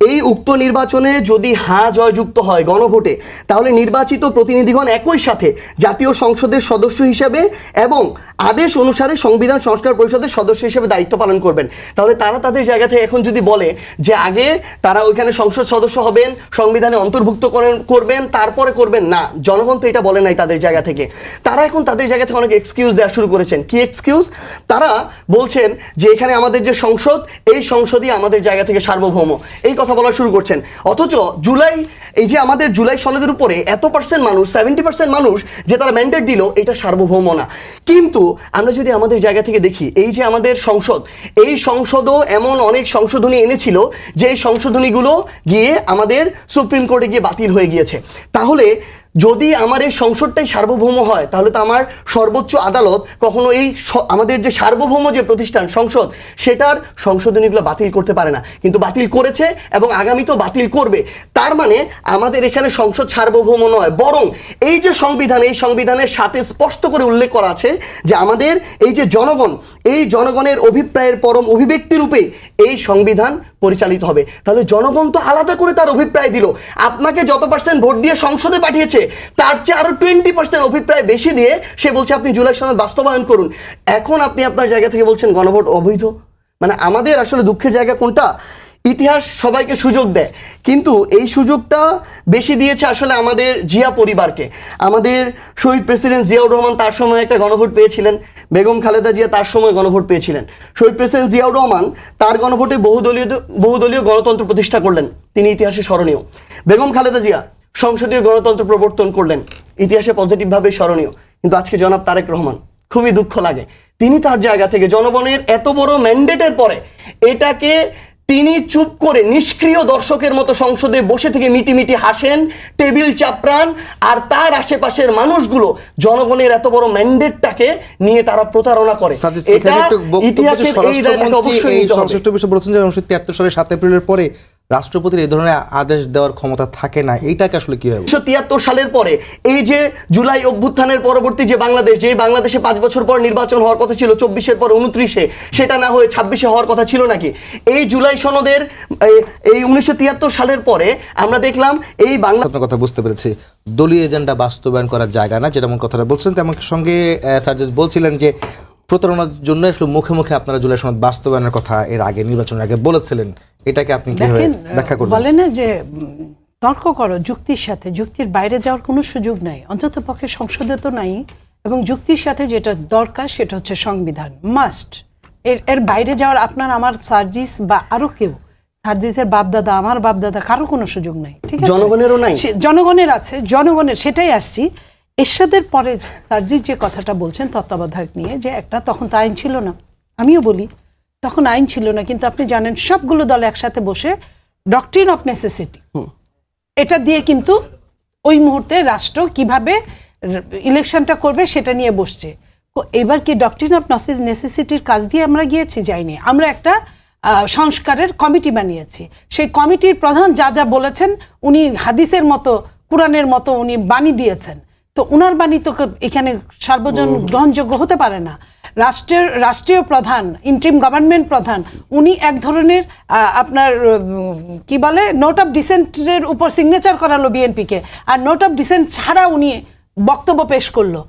এই উক্ত নির্বাচনে যদি হ্যাঁ জয়যুক্ত হয় গণভোটে, তাহলে নির্বাচিত প্রতিনিধিগণ একই সাথে জাতীয় সংসদের সদস্য হিসেবে এবং আদেশ অনুসারে সংবিধান সংস্কার পরিষদের সদস্য হিসেবে দায়িত্ব পালন করবেন। তাহলে তারা তাদের জায়গা থেকে এখন যদি বলে যে আগে তারা ওইখানে সংসদ সদস্য হবেন, সংবিধানে অন্তর্ভুক্ত করবেন, তারপরে করবেন না, জনগণ তো এটা বলে নাই তাদের জায়গা থেকে। তারা এখন তাদের জায়গা থেকে অনেক এক্সকিউজ দেওয়া শুরু করেছেন। কি এক্সকিউজ? তারা বলছেন যে এখানে আমাদের যে সংসদ, এই সংসদই আমাদের জায়গা থেকে সার্বভৌম, এই কথা বলা শুরু করছেন। অথচ এই যে আমাদের জুলাই সনদের উপরে এত পার্সেন্ট মানুষ, 70% মানুষ যে তারা ম্যান্ডেট দিল, এটা সার্বভৌম না। কিন্তু আমরা যদি আমাদের জায়গা থেকে দেখি, এই যে আমাদের সংসদ, এই সংসদও এমন অনেক সংশোধনী এনেছিল যে এই সংশোধনীগুলো গিয়ে আমাদের সুপ্রিম কোর্টে গিয়ে বাতিল হয়ে গিয়েছে। তাহলে যদি আমার এই সংসদটাই সার্বভৌম হয় তাহলে তো আমার সর্বোচ্চ আদালত কখনো এই আমাদের যে সার্বভৌম যে প্রতিষ্ঠান সংসদ সেটার সংশোধনীগুলো বাতিল করতে পারে না, কিন্তু বাতিল করেছে এবং আগামীতেও বাতিল করবে। তার মানে আমাদের এখানে সংসদ সার্বভৌম নয়, বরং এই যে সংবিধান, এই সংবিধানের সাথে স্পষ্ট করে উল্লেখ করা আছে যে আমাদের এই যে জনগণ, এই জনগণের অভিপ্রায়ের পরম অভিব্যক্তি রূপে এই সংবিধান পরিচালিত হবে। তাহলে জনগণ তো আলাদা করে তার অভিপ্রায় দিল, আপনাকে যত পার্সেন্ট ভোট দিয়ে সংসদে পাঠিয়েছে তার চেয়ে আরো 20% অভিপ্রায় বেশি দিয়ে সে বলছে আপনি জুলাই সনদ বাস্তবায়ন করুন। এখন আপনি আপনার জায়গা থেকে বলছেন গণভোট অবৈধ। মানে আমাদের আসলে দুঃখের জায়গা কোনটা? ইতিহাস সবাইকে সুযোগ দেয়, কিন্তু এই সুযোগটা বেশি দিয়েছে আসলে আমাদের জিয়া পরিবারকে। আমাদের শহীদ প্রেসিডেন্ট জিয়াউর রহমান তার সময় একটা গণভোট পেয়েছিলেন, বেগম খালেদা জিয়া তার সময় গণভোট পেয়েছিলেন। শহীদ প্রেসিডেন্ট জিয়াউর রহমান তার গণভোটে বহুদলীয় গণতন্ত্র প্রতিষ্ঠা করলেন, তিনি ইতিহাসে স্মরণীয়। বেগম খালেদা জিয়া সংসদীয় গণতন্ত্র প্রবর্তন করলেন, ইতিহাসে পজিটিভভাবে স্মরণীয়। কিন্তু আজকে জনাব তারেক রহমান, খুবই দুঃখ লাগে, তিনি তার জায়গা থেকে জনগণের এত বড় ম্যান্ডেটের পরে এটাকে তিনি চুপ করে নিষ্ক্রিয় দর্শকের মতো সংসদে বসে থেকে মিটিমিটি হাসেন, টেবিল চাপড়ান, আর তার আশেপাশের মানুষগুলো জনগণের এত বড় ম্যান্ডেটটাকে নিয়ে তারা প্রতারণা করে। এটা ইতিহাসের এই দায়টাকে অবশ্যই নিতে হবে। সংশ্লিষ্ট বিষয় বলেছেন যে 1973 সালের 7 এপ্রিলের পরে রাষ্ট্রপতির এই ধরনের আদেশ দেওয়ার ক্ষমতা থাকে না, এইটাকে আসলে কি হবে? 1973 সালের পরে এই যে জুলাই অভ্যুত্থানের পরবর্তী যে বাংলাদেশ, যে বাংলাদেশে 5 বছর পর নির্বাচন হওয়ার কথা ছিল, 24-এর পর 29-এ, সেটা না হয়ে 26-এ হওয়ার কথা ছিল নাকি? এই জুলাই সনদের এই 1973 সালের পরে আমরা দেখলাম এই বাংলা। আপনার কথা বুঝতে পেরেছি, দলীয় এজেন্ডা বাস্তবায়ন করার জায়গা না, যেমন কথাটা বলছেন তেমন সঙ্গে সার্জিস বলছিলেন যে প্রতারণার জন্য আসলে মুখে মুখে আপনারা জুলাই সনদ বাস্তবায়নের কথা এর আগে, নির্বাচনের আগে বলেছিলেন, এটাকে আপনি কিভাবে ব্যাখ্যা করবেন? বলে না যে তর্ক করো যুক্তির সাথে, যুক্তির বাইরে যাওয়ার কোনো সুযোগ নাই, অন্তত পক্ষে সংসদে তো নাই। এবং যুক্তির সাথে যেটা দরকার সেটা হচ্ছে সংবিধান মাস্ট। এর বাইরে যাওয়ার আপনার, আমার, সার্জিস বা আরো কেউ, সার্জিসের বাপদাদা, আমার বাপদাদা, কারো কোনো সুযোগ নাই। ঠিক আছে, জনগণেরও নাই, জনগণের আছে, জনগণের, সেটাই আসছি। এরশাদের পরে সার্জিস যে কথাটা বলছেন তত্ত্বাবধায়ক নিয়ে, যে একটা তখন তো আইন ছিল না, আমিও বলি তখন আইন ছিল না, কিন্তু আপনি জানেন সবগুলো দল একসাথে বসে ডক্ট্রিন অফ নেসেসিটি এটা দিয়ে কিন্তু ওই মুহূর্তে রাষ্ট্র কিভাবে ইলেকশনটা করবে সেটা নিয়ে বসছে। এবার কি ডক্ট্রিন অফ নেসেসিটির কাজ দিয়ে আমরা গিয়েছি? যাইনি। আমরা একটা সংস্কারের কমিটি বানিয়েছি, সেই কমিটির প্রধান যা যা বলেছেন উনি হাদিসের মতো, কোরআনের মতো উনি বাণী দিয়েছেন, তো উনার বাণী তো এখানে সার্বজন গ্রহণযোগ্য হতে পারে না। রাষ্ট্রীয় প্রধান, ইন্টারিম গভর্নমেন্ট প্রধান, উনি এক ধরনের আপনার কি বলে নোট অফ ডিসেন্টের উপর সিগনেচার করালো বিএনপিকে, আর নোট অফ ডিসেন্ট ছাড়া উনি বক্তব্য পেশ করলো,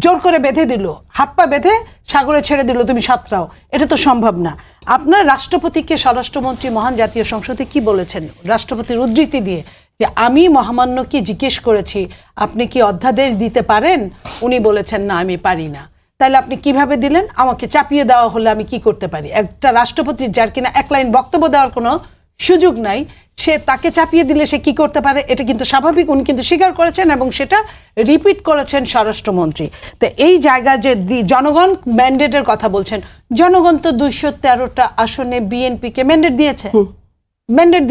জোর করে বেঁধে দিল, হাত পা বেঁধে সাগরে ছেড়ে দিল, তুমি সাঁতরাও। এটা তো সম্ভব না। আপনার রাষ্ট্রপতিকে স্বরাষ্ট্রমন্ত্রী মহান জাতীয় সংসদে কি বলেছেন, রাষ্ট্রপতির উদ্ধৃতি দিয়ে, যে আমি মহামান্যকে জিজ্ঞেস করেছি আপনি কি অধ্যাদেশ দিতে পারেন, উনি বলেছেন না আমি পারি না। তাহলে আপনি কিভাবে দিলেন? আমাকে চাপিয়ে দেওয়া হলে আমি কি করতে পারি? একটা রাষ্ট্রপতির যার কিনা এক লাইন বক্তব্য দেওয়ার কোনো সুযোগ নাই, সে তাকে চাপিয়ে দিলে সে কি করতে পারে? এটা কিন্তু স্বাভাবিক। উনি কিন্তু স্বীকার করেছেন এবং সেটা রিপিট করেছেন স্বরাষ্ট্রমন্ত্রী। তো এই জায়গায় যে জনগণ ম্যান্ডেটের কথা বলছেন, জনগণ তো 213টা আসনে বিএনপিকে ম্যান্ডেট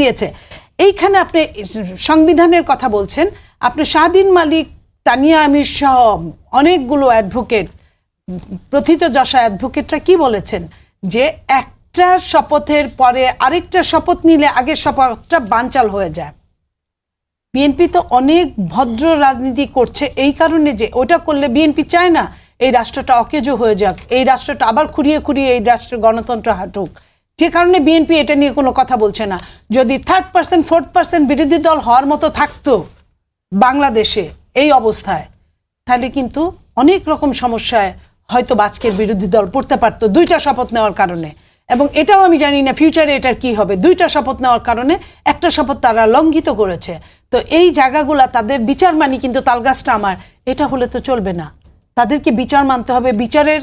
দিয়েছে। এইখানে আপনি সংবিধানের কথা বলছেন, আপনি শাহদিন মালিক, তানিয়া আমির সহ অনেকগুলো অ্যাডভোকেট, প্রথিতযশা অ্যাডভোকেটরা কি বলেছেন, যে একটা শপথের পরে আরেকটা শপথ নিলে আগের শপথটা বানচাল হয়ে যায়। বিএনপি তো অনেক ভদ্র রাজনীতি করছে এই কারণে যে ওটা করলে বিএনপি চায় না এই রাষ্ট্রটা অকেজো হয়ে যাক, এই রাষ্ট্রটা আবার খুঁড়িয়ে এই রাষ্ট্রের গণতন্ত্র হাঁটুক, যে কারণে বিএনপি এটা নিয়ে কোনো কথা বলছে না। যদি 3rd-person 4th-person বিরোধী দল হওয়ার মতো থাকতো বাংলাদেশে এই অবস্থায়, তাহলে কিন্তু অনেক রকম সমস্যায় হয়তো আজকের বিরোধী দল পড়তে পারতো 2টা শপথ নেওয়ার কারণে। এবং এটাও আমি জানি না ফিউচারে এটার কি হবে, 2টা শপথ নেওয়ার কারণে একটা শপথ তারা লঙ্ঘিত করেছে। তো এই জায়গাগুলা তাদের বিচার মানি, কিন্তু তালগাছটা আমার, এটা হলে তো চলবে না। তাদেরকে বিচার মানতে হবে, বিচারের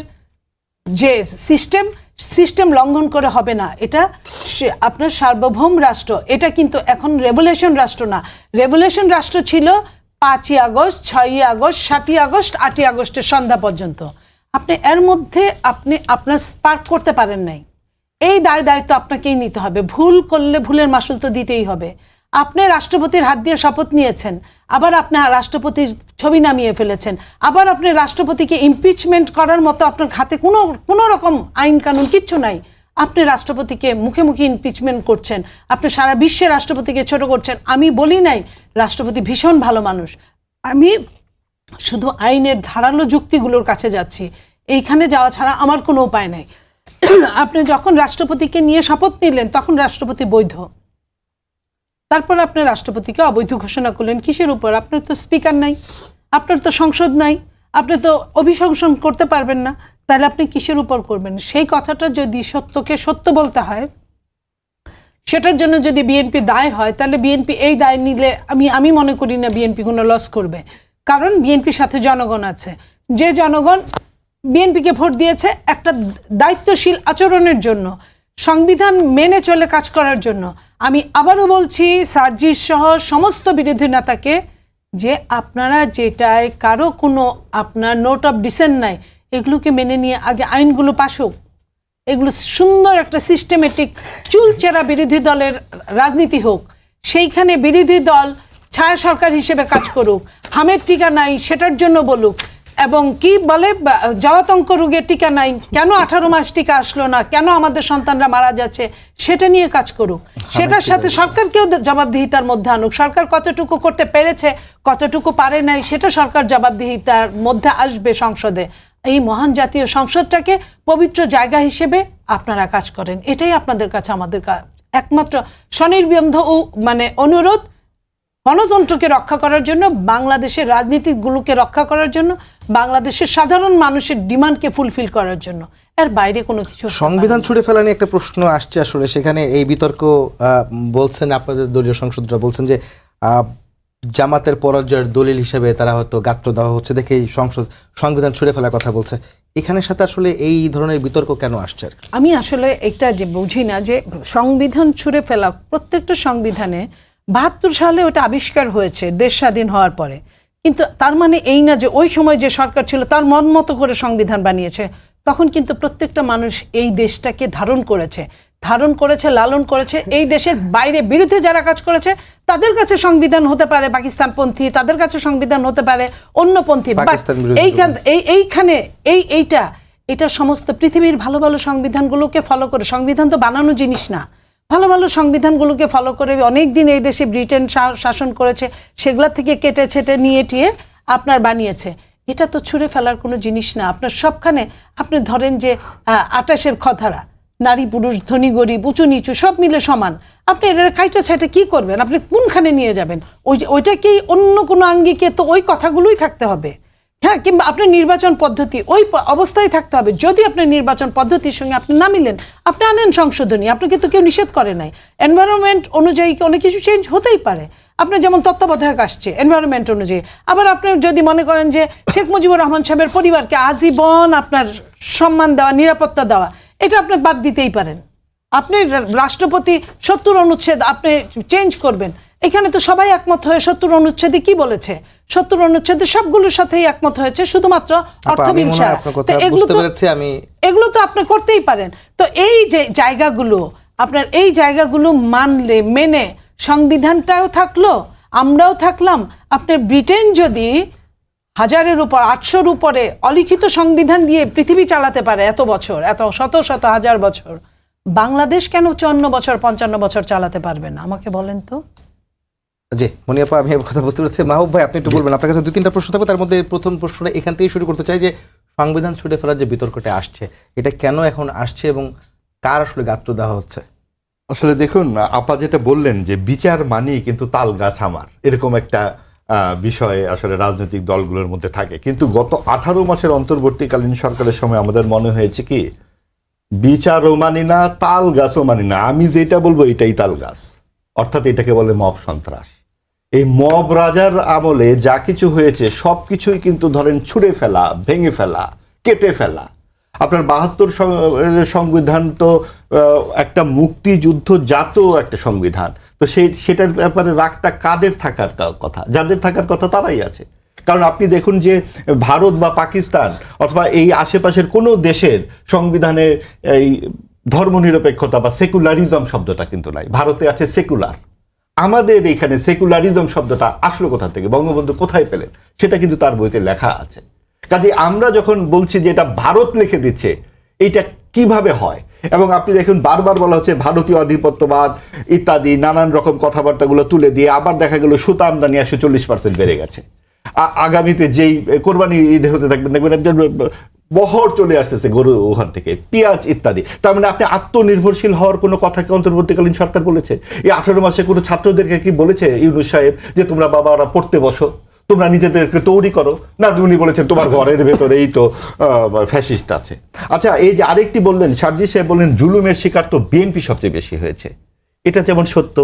যে সিস্টেম লঙ্ঘন করে হবে না। এটা আপনার সার্বভৌম রাষ্ট্র, এটা কিন্তু এখন রেভলিউশন রাষ্ট্র না। রেভলিউশন রাষ্ট্র ছিল 5ই আগস্ট, 6ই আগস্ট, 7ই আগস্ট, 8ই আগস্টের সন্ধ্যা পর্যন্ত। আপনি এর মধ্যে আপনি আপনার স্পার্ক করতে পারেন নাই, এই দায়িত্ব আপনাকেই নিতে হবে। ভুল করলে ভুলের মাসুল তো দিতেই হবে। আপনি রাষ্ট্রপতির হাত দিয়ে শপথ নিয়েছেন, আবার আপনি রাষ্ট্রপতির ছবি নামিয়ে ফেলেছেন, আবার আপনি রাষ্ট্রপতিকে ইমপিচমেন্ট করার মতো আপনার হাতে কোনো রকম আইন কানুন কিচ্ছু নাই। আপনি রাষ্ট্রপতিকে মুখে মুখে ইমপিচমেন্ট করছেন, আপনি সারা বিশ্বে রাষ্ট্রপতিকে ছোট করছেন। আমি বলি নাই রাষ্ট্রপতি ভীষণ ভালো মানুষ, আমি শুধু আইনের ধারালো যুক্তিগুলোর কাছে যাচ্ছি। এইখানে যাওয়া ছাড়া আমার কোনো উপায় নাই। আপনি যখন রাষ্ট্রপতিকে নিয়ে শপথ নিলেন তখন রাষ্ট্রপতি বৈধ, তারপর আপনি রাষ্ট্রপতিকে অবৈধ ঘোষণা করলেন। কিসের উপর? আপনার তো স্পিকার নাই, আপনার তো সংসদ নাই, আপনি তো অভিশংসন করতে পারবেন না, তাহলে আপনি কিসের উপর করবেন? সেই কথাটা যদি সত্যকে সত্য বলতে হয়, সেটার জন্য যদি বিএনপি দায় হয়, তাহলে বিএনপি এই দায় নিলে আমি মনে করি না বিএনপি কোনো লস করবে। কারণ বিএনপির সাথে জনগণ আছে, যে জনগণ বিএনপিকে ভোট দিয়েছে একটা দায়িত্বশীল আচরণের জন্য, সংবিধান মেনে চলে কাজ করার জন্য। আমি আবারও বলছি সার্জিস সহ সমস্ত বিরোধী নেতাকে যে আপনারা যেটায় কারো কোনো আপনার নোট অফ ডিসেন্ট নাই, এগুলোকে মেনে নিয়ে আগে আইনগুলো পাস হোক। এগুলো সুন্দর একটা সিস্টেমেটিক চুলচেরা বিরোধী দলের রাজনীতি হোক, সেইখানে বিরোধী দল ছায়া সরকার হিসেবে কাজ করুক, হামের টিকা নাই সেটার জন্য বলুক, এবং কি বলে জলাতঙ্ক রোগের টিকা নাই, কেন 18 মাস টিকা আসলো না, কেন আমাদের সন্তানরা মারা যাচ্ছে, সেটা নিয়ে কাজ করুক। সেটার সাথে সরকারকেও জবাবদিহিতার মধ্যে আনুক। সরকার কতটুকু করতে পেরেছে, কতটুকু পারে নাই, সেটা সরকার জবাবদিহিতার মধ্যে আসবে সংসদে। এই মহান জাতীয় সংসদটাকে পবিত্র জায়গা হিসেবে আপনারা কাজ করেন, এটাই আপনাদের কাছে আমাদের একমাত্র স্বনির্বন্ধ ও অনুরোধ। গণতন্ত্রকে রক্ষা করার জন্য, বাংলাদেশের রাজনীতিগুলোকে রক্ষা করার জন্য, বাংলাদেশের সাধারণ মানুষের ডিমান্ডকে ফুলফিল করার জন্য, এর বাইরে কোনো কিছু। সংবিধান ছুঁড়ে ফেলা নিয়ে একটা প্রশ্ন আসছে আসলে, সেখানে এই বিতর্ক বলছেন আপনাদের দলীয় সংসদরা বলছেন যে জামাতের পরাজয়ের দলিল হিসেবে তারা হয়তো গাত্র দেওয়া হচ্ছে দেখে সংবিধান ছুঁড়ে ফেলার কথা বলছে। এখানের সাথে আসলে এই ধরনের বিতর্ক কেন আসছে? আমি আসলে এটা যে বুঝি না যে সংবিধান ছুঁড়ে ফেলা, প্রত্যেকটা সংবিধানে 72 সালে ওটা আবিষ্কার হয়েছে দেশ স্বাধীন হওয়ার পরে, কিন্তু তার মানে এই না যে ওই সময় যে সরকার ছিল তার মন মতো করে সংবিধান বানিয়েছে। তখন কিন্তু প্রত্যেকটা মানুষ এই দেশটাকে ধারণ করেছে, লালন করেছে। এই দেশের বাইরে বিরুদ্ধে যারা কাজ করেছে তাদের কাছে সংবিধান হতে পারে পাকিস্তানপন্থী, তাদের কাছে সংবিধান হতে পারে অন্যপন্থী, এইখানে এইটা সমস্ত পৃথিবীর ভালো ভালো সংবিধানগুলোকে ফলো করে, সংবিধান তো বানানো জিনিস না, ভালো ভালো সংবিধানগুলোকে ফলো করে অনেক দিন এই দেশে ব্রিটেন শাসন করেছে, সেগুলা থেকে কেটে ছেটে নিয়ে টিয়ে আপনার বানিয়েছে। এটা তো ছুঁড়ে ফেলার কোনো জিনিস না। আপনার সবখানে আপনি ধরেন যে 28-এর খধারা, নারী পুরুষ ধনী গরিব উঁচু নিচু সব মিলে সমান, আপনি এটা কাইটা ছাইটা কি করবেন? আপনি কোনখানে নিয়ে যাবেন? ওইটাকেই অন্য কোনো আঙ্গিকে তো ওই কথাগুলোই থাকতে হবে। হ্যাঁ, কিংবা আপনার নির্বাচন পদ্ধতি ওই অবস্থায় থাকতে হবে। যদি আপনার নির্বাচন পদ্ধতির সঙ্গে আপনি না মিলেন, আপনি আনেন সংশোধনী, আপনাকে তো কেউ নিষেধ করে নাই। এনভায়রনমেন্ট অনুযায়ী অনেক কিছু চেঞ্জ হতেই পারে। আপনার যেমন তত্ত্বাবধায়ক আসছে এনভায়রনমেন্ট অনুযায়ী, আবার আপনি যদি মনে করেন যে শেখ মুজিবুর রহমান সাহেবের পরিবারকে আজীবন আপনার সম্মান দেওয়া, নিরাপত্তা দেওয়া, এটা আপনি বাদ দিতেই পারেন। আপনি রাষ্ট্রপতি 70 অনুচ্ছেদ আপনি চেঞ্জ করবেন, এখানে তো সবাই একমত হয়ে 70 অনুচ্ছেদে কি বলেছে, 70 অনুচ্ছেদে সবগুলোর সাথেই একমত হয়েছে, শুধুমাত্র অর্থবিন ছাড়া। এগুলো তো আপনি করতেই পারেন। তো এই যে জায়গাগুলো, আপনার এই জায়গাগুলো মানলে, মেনে সংবিধানটাও থাকলো, আমরাও থাকলাম। আপনার ব্রিটেন যদি 1000-এর উপর 800-র উপরে অলিখিত সংবিধান দিয়ে পৃথিবী চালাতে পারে এত বছর, এত শত শত হাজার বছর, বাংলাদেশ কেন 54 বছর 55 বছর চালাতে পারবে না? আমাকে বলেন তো। জি মনিয়াপা, আমি কথা বুঝতে পারছি। মাহবুব ভাই, আপনি একটু বলবেন, আপনার কাছে 2-3টা প্রশ্ন থাকবে, তার মধ্যে প্রথম প্রশ্নটা এখান থেকেই শুরু করতে চাই যে সংবিধান ছুঁড়ে ফেলার যে বিতর্কটা আসছে, এটা কেন এখন আসছে এবং কার আসলে গাত্র দেওয়া হচ্ছে? আসলে দেখুন, আপা যেটা বললেন যে বিচার মানেই কিন্তু তাল গাছ আমার, এরকম একটা বিষয় আসলে রাজনৈতিক দলগুলোর মধ্যে থাকে। কিন্তু গত 18 মাসের অন্তর্বর্তীকালীন সরকারের সময় আমাদের মনে হয়েছে কি, বিচারও মানি না, তাল গাছও মানি না, আমি যেটা বলবো এটাই তাল গাছ। অর্থাৎ এটাকে বলে মব সন্ত্রাস। এই মব রাজার আমলে যা কিছু হয়েছে সব কিছুই কিন্তু ধরেন ছুঁড়ে ফেলা, ভেঙে ফেলা, কেটে ফেলা। আপনার 72 সংবিধান তো একটা মুক্তিযুদ্ধ জাত একটা সংবিধান, তো সেটার ব্যাপারে রাগটা কাদের থাকার কথা? যাদের থাকার কথা তারাই আছে। কারণ আপনি দেখুন যে ভারত বা পাকিস্তান অথবা এই আশেপাশের কোনো দেশের সংবিধানে এই ধর্মনিরপেক্ষতা বা সেকুলারিজম শব্দটা কিন্তু নাই। ভারতে আছে সেকুলার, আমাদের এখানে সেকুলারিজম শব্দটা আসলো কোথা থেকে, বঙ্গবন্ধু কোথায় পেলেন, সেটা কিন্তু তার বইতে লেখা আছে। কাজে আমরা যখন বলছি যে এটা ভারত লিখে দিচ্ছে, এটা কিভাবে হয়? এবং আপনি দেখুন বারবার বলা হচ্ছে ভারতীয় আধিপত্যবাদ ইত্যাদি নানান রকম কথাবার্তাগুলো তুলে দিয়ে আবার দেখা গেল সুতা আমদানি 140% বেড়ে গেছে। আগামীতে যেই কোরবানি ঈদ হতে থাকবেন দেখবেন বহর চলে আসতেছে গরু ওখান থেকে, পেঁয়াজ ইত্যাদি। তার মানে আপনি আত্মনির্ভরশীল হওয়ার কোনো কথা কি অন্তর্বর্তীকালীন সরকার বলেছে? এই 18 মাসে কোনো ছাত্রদেরকে কি বলেছে ইউনূস সাহেব যে তোমরা বাবারা পড়তে বসো, তোমরা নিজেদেরকে তৈরি করো? না, উনি বলেছেন তোমার ঘরের ভেতরেই তো ফ্যাসিস্ট আছে। আচ্ছা, এই যে আরেকটি বললেন সার্জিস সাহেব, বললেন জুলুমের শিকার তো বিএনপি সবচেয়ে বেশি হয়েছে। এটা যেমন সত্য,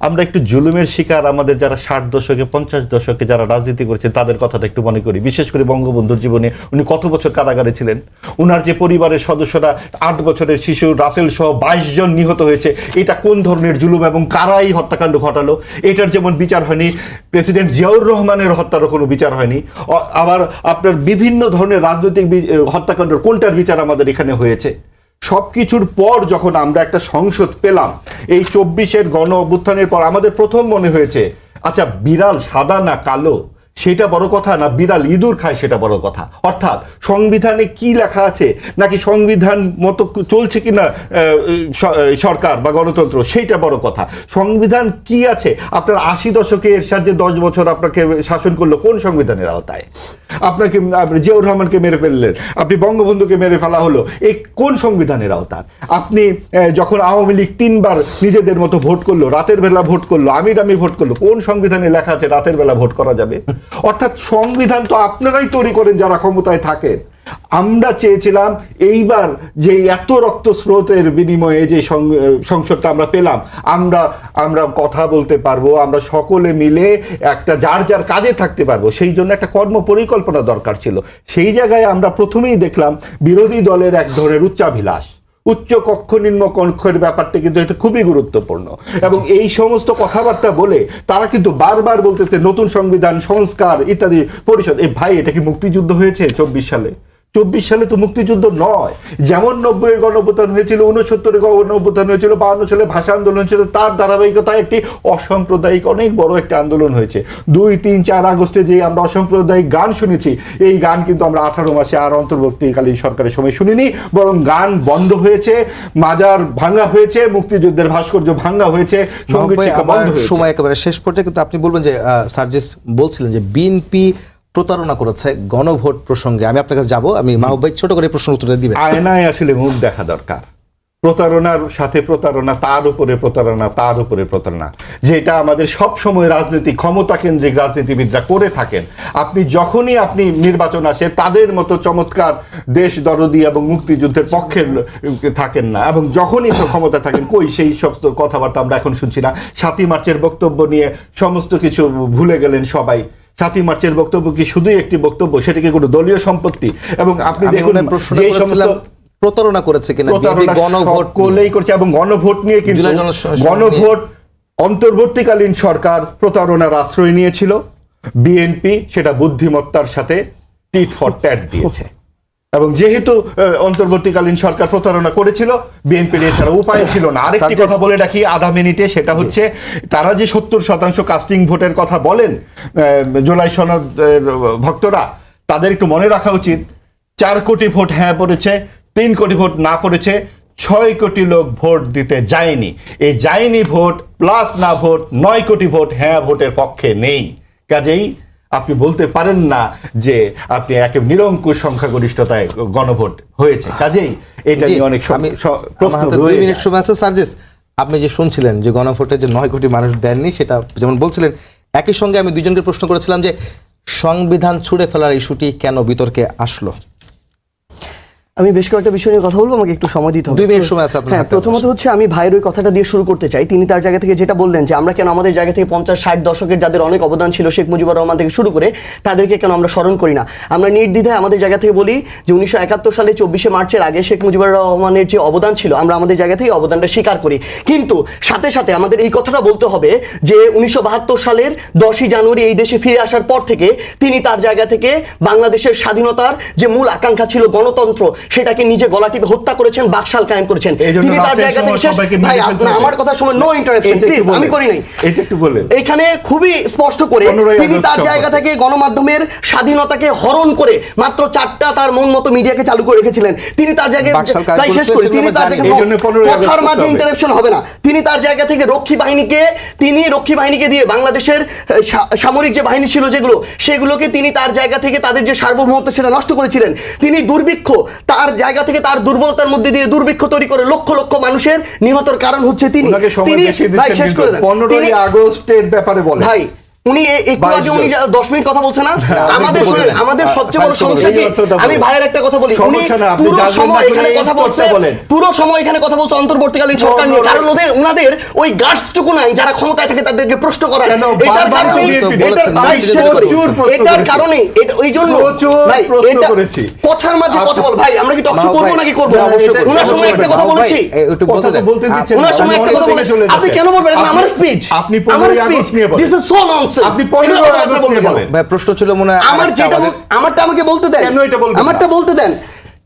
আমরা একটু জুলুমের শিকার আমাদের যারা 60 দশকে 50 দশকে যারা রাজনীতি করেছেন তাদের কথাটা একটু মনে করি। বিশেষ করে বঙ্গবন্ধুর জীবনে উনি কত বছর কারাগারে ছিলেন, উনার যে পরিবারের সদস্যরা 8 বছরের শিশু রাসেল সহ 22 জন নিহত হয়েছে, এটা কোন ধরনের জুলুম এবং কারাই হত্যাকাণ্ড ঘটালো? এটার যেমন বিচার হয়নি, প্রেসিডেন্ট জিয়াউর রহমানের হত্যারও কোনো বিচার হয়নি। আবার আপনার বিভিন্ন ধরনের রাজনৈতিক হত্যাকাণ্ডের কোনটার বিচার আমাদের এখানে হয়েছে? সবকিছুর পর যখন আমরা একটা সংসদ পেলাম এই 24-এর গণ অভ্যুত্থানের পর, আমাদের প্রথম মনে হয়েছে আচ্ছা বিড়াল সাদা না কালো সেটা বড় কথা, না বিড়াল ইঁদুর খায় সেটা বড় কথা। অর্থাৎ সংবিধানে কি লেখা আছে নাকি সংবিধান মতো চলছে কিনা সরকার বা গণতন্ত্র সেইটা বড় কথা। সংবিধান কি আছে? আপনার 80 দশকে এরশাদ যে 10 বছর আপনাকে শাসন করলো কোন সংবিধানের আওতায়? আপনাকে জিয়াউর রহমানকে মেরে ফেললেন, আপনি বঙ্গবন্ধুকে মেরে ফেলা হলো, এই কোন সংবিধানের আওতার? আপনি যখন আওয়ামী লীগ 3 বার নিজেদের মতো ভোট করলো, রাতের বেলা ভোট করলো, আমিরামি ভোট করলো, কোন সংবিধানে লেখা আছে রাতের বেলা ভোট করা যাবে? অর্থাৎ সংবিধান তো আপনারাই তৈরি করেন যারা ক্ষমতায় থাকেন। আমরা চেয়েছিলাম এইবার যে এত রক্তস্রোতের বিনিময়ে যে সংসদটা আমরা পেলাম, আমরা কথা বলতে পারবো, আমরা সকলে মিলে একটা যার যার কাজে থাকতে পারবো, সেই জন্য একটা কর্ম পরিকল্পনা দরকার ছিল। সেই জায়গায় আমরা প্রথমেই দেখলাম বিরোধী দলের এক ধরনের উচ্চাভিলাষ, উচ্চ কক্ষ নিম্ন কক্ষের ব্যাপারটা কিন্তু এটা খুবই গুরুত্বপূর্ণ। এবং এই সমস্ত কথাবার্তা বলে তারা কিন্তু বারবার বলতেছে নতুন সংবিধান সংস্কার ইত্যাদি পরিষদ। এই ভাই, এটা কি মুক্তিযুদ্ধ হয়েছে 24 সালে? 24 সালে তো মুক্তিযুদ্ধ নয়। যেমন 90-এর গণঅভ্যুত্থান হয়েছিল, 69-এর গণঅভ্যুত্থান হয়েছিল, 52 সালে ভাষা আন্দোলন ছিল, তার ধারাবাহিকতায় একটি অসাম্প্রদায়িক অনেক বড় একটা আন্দোলন হয়েছে। 2, 3, 4 আগস্টে যে আমরা অসাম্প্রদায়িক গান শুনেছি, এই গান কিন্তু আমরা 18 মাসে আর অন্তর্বর্তীকালীন সরকারের সময় শুনিনি, বরং গান বন্ধ হয়েছে, মাজার ভাঙা হয়েছে, মুক্তিযুদ্ধের ভাস্কর্য ভাঙা হয়েছে, সঙ্গীত শিক্ষা বন্ধ হয়েছে। সময় একেবারে শেষ পর্যায়ে, কিন্তু আপনি বলবেন যে সার্জিস বলছিলেন যে বিএনপি প্রতারণা করেছে গণভোট প্রসঙ্গে। আমি আপনার কাছে যাবো, আমি মাহবুব ভাই ছোট করে প্রশ্ন উত্তরটা দিবেন। আয়নায় আসলে মুখ দেখা দরকার। প্রতারণার সাথে প্রতারণা, তার উপরে প্রতারণা, তার উপরে প্রতারণা, যেটা আমাদের সব সময় রাজনীতি ক্ষমতা কেন্দ্রিক রাজনীতিবিদরা করে থাকেন। আপনি যখনই আপনি নির্বাচন আসে তাদের মতো চমৎকার দেশ দরদি এবং মুক্তিযুদ্ধের পক্ষের থাকেন না, এবং যখনই ক্ষমতা থাকেন কই সেই সব কথাবার্তা আমরা এখন শুনছি না। 7ই মার্চের বক্তব্য নিয়ে সমস্ত কিছু ভুলে গেলেন সবাই। 7ই মার্চের বক্তব্য কি শুধুই একটি বক্তব্য? সেটা কি কোনো দলীয় সম্পত্তি? এবং আপনি দেখুন যে সমস্ত প্রতারণা করেছে কিনা গণভোট করলেই করছে, এবং গণভোট নিয়ে কিন্তু গণভোট অন্তর্বর্তীকালীন সরকার প্রতারণার আশ্রয় নিয়েছিল, বিএনপি সেটা বুদ্ধিমত্তার সাথে টিট ফর ট্যাট দিয়েছে। এবং যেহেতু অন্তর্বর্তীকালীন সরকার প্রতারণা করেছিল, বিএনপির এছাড়া উপায় ছিল না। আরেকটি কথা বলে রাখি আধা মিনিটে, সেটা হচ্ছে তারা যে 70% কাস্টিং ভোটের কথা বলেন জুলাই সনদের ভক্তরা, তাদের একটু মনে রাখা উচিত 4 কোটি ভোট হ্যাঁ পড়েছে, 3 কোটি ভোট না পড়েছে, 6 কোটি লোক ভোট দিতে যায়নি। এই যায়নি ভোট প্লাস না ভোট 9 কোটি ভোট হ্যাঁ ভোটের পক্ষে নেই। কাজেই আপনি বলতে পারেন না যে আপনি এক নিরঙ্কুশ সংখ্যাগরিষ্ঠতায় গণভোট হয়েছে। কাজেই এটা নিয়ে অনেক প্রশ্ন রয়ে 2 মিনিট সময় আছে। সার্জিস, আপনি যে শুনছিলেন যে গণভোটে যে 9 কোটি মানুষ দেননি, সেটা যেমন বলছিলেন, একই সঙ্গে আমি দুজনকে প্রশ্ন করেছিলাম যে সংবিধান ছুঁড়ে ফেলার ইস্যুটি কেন বিতর্কে আসলো। আমি বেশ কয়েকটা বিষয় নিয়ে কথা বলবো, আমাকে একটু সময় দিতে হবে। 2 মিনিট সময় আছে আপনার হ্যাঁ, হাতে। প্রথমত হচ্ছে আমি ভাইয়ের ওই কথাটা দিয়ে শুরু করতে চাই। তিনি তার জায়গা থেকে যেটা বললেন যে আমরা কেন আমাদের জায়গা থেকে 50-60 দশকের যাদের অনেক অবদান ছিল শেখ মুজিবুর রহমান থেকে শুরু করে, তাদেরকে কেন আমরা স্মরণ করি না। আমরা নির্দ্বিধায় আমাদের জায়গা থেকে বলি যে 1971 সালে 24শে মার্চের আগে শেখ মুজিবুর রহমানের যে অবদান ছিল, আমরা আমাদের জায়গা থেকে অবদানটা স্বীকার করি। কিন্তু সাথে সাথে আমাদের এই কথাটা বলতে হবে যে 1972 সালের 10ই জানুয়ারি এই দেশে ফিরে আসার পর থেকে তিনি তার জায়গা থেকে বাংলাদেশের স্বাধীনতার যে মূল আকাঙ্ক্ষা ছিল গণতন্ত্র, সেটাকে নিজে গলা টিপে হত্যা করেছেন, বাকশাল কায়েম করেছেন। এই জন্য তিনি তার রাসেল জায়গা থেকে সহ সবাইকে মেরে ভাই ফেলতে না, হবে। আমার কথা শুনুন, নো ইন্টারাপশন এটা একটু প্লিজ, বলেন। আমি করি নাই। এটা একটু বলেন। এখানে খুবই স্পষ্ট করে 15ই তিনি আগস্ট তার সম্পর্কে। জায়গা থেকে গণমাধ্যমের স্বাধীনতাকে হরণ করে মাত্র 4টা তার মন মতো মিডিয়াকে চালু করে রেখেছিলেন। তিনি তার জায়গায় বাকশাল কায়েম তাই শেষ করেছিলেন, করে সেগুলো তিনি আমরা তার জানি। জায়গায় এই জন্য 15ই আগস্ট কথার মাঝে করতে হবে। ইন্টারাপশন হবে না। তিনি তার জায়গা থেকে রক্ষী বাহিনীকে দিয়ে বাংলাদেশের সামরিক যে বাহিনী ছিল যেগুলো, সেগুলোকে তিনি তার জায়গা থেকে তাদের যে সার্বভৌমত্ব সেটা নষ্ট করেছিলেন। তিনি দুর্ভিক্ষ, তার জায়গা থেকে তার দুর্বলতার মধ্যে দিয়ে দুর্ভিক্ষ তৈরি করে লক্ষ লক্ষ মানুষের নিহতর কারণ হচ্ছে তিনি। ওনাকে সময় তিনি বেশি ভাই দিচ্ছেন শেষ কিন্তু করে দেন। 15ই তিনি- আগস্টের ব্যাপারে বলেন। ভাই উনি একটু আগে উনি 10 মিনিট কথা বলছেন না, আমাদের আপনি শুনেন, বলেন। আমাদের সবচেয়ে বড় সাইজ সমস্যা এই কি, অর্থটা বলেন। আমি ভাইয়ের একটা কথা বলি, উনি সমস্যা না, আপনি পুরো জানবেন সময় না এখানে বলে কথা এই বলছে, উত্তরটা বলেন। পুরো সময় এখানে কথা বলছে অন্তর্বর্তীকালীন সরকার নিয়ে, কারণ ওনাদের ওই গার্ডসটুকু নাই যারা ক্ষমতায় থাকে তাদেরকে প্রশ্ন করায়। কেন এটার বারবার কারণে আপনি এটার বলেছেন, ভাই, প্রচুর শেষ করি। প্রশ্ন এটার করেছি। কারণে ওই জন্য প্রচুর ভাই, প্রশ্ন এটা করেছি। কথার মাঝে কথা বল ভাই, আমরা কি টকশো মাহবুব করবো ভাই, নাকি করবো না? অবশ্যই করবো, ওনার সময় অবশ্যই একটা করবো। কথা মাহবুব ভাই, বলেছি, একটু কথা বলতে তো দেন। বলতে দিচ্ছেন ওনার না, সময় একটা আপনি কথা অন্য বলেছি, দিকে চলে আপনি যাচ্ছেন। কেন বলবেন? আমার স্পিচ, আপনি 15ই আগস্ট নিয়ে বলেন। This is so nonsense. আপনি 15ই আগস্ট নিয়ে বলেন। ভাই প্রশ্ন ছিল মনে হয় আমার আরেকটা যেটা আমাদের- আমারটা আমাকে বলতে দেন, কেন এটা বলবেন না? আমারটা বলতে দেন।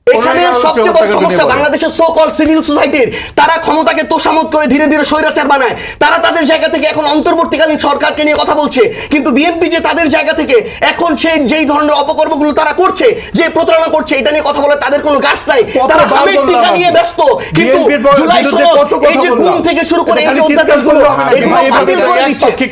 এখানে 15ই আগস্ট সবচেয়ে বড় হত্যাকাণ্ড সমস্যা নিয়ে বলেন। বাংলাদেশের সো কল সিভিল সোসাইটির, তারা ক্ষমতাকে তোষামত করে ধীরে ধীরে স্বৈরাচার বানায়। তারা তাদের জায়গা থেকে এখন অন্তর্বর্তীকালীন সরকারকে নিয়ে কথা বলছে, কিন্তু বিএনপি যে তাদের জায়গা থেকে এখন সেই যেই ধরনের অপকর্মগুলো তারা করছে, যে প্রতারণা করছে, এটা নিয়ে কথা বলে তাদের কোনো গাছ নাই। তারা কতবার হামের বললাম টিকা আমি। নিয়ে ব্যস্ত, কিন্তু বিএনপির জুলাই বিরুদ্ধে সনদ, কত কথা এই যে বললাম। গুম থেকে শুরু করে এই যে এখানে চিৎকার অধ্যাদেশগুলো, করলে হবে না। এগুলো ভাই, এভাবে বাতিল করে এক দিচ্ছে। পাক্ষিক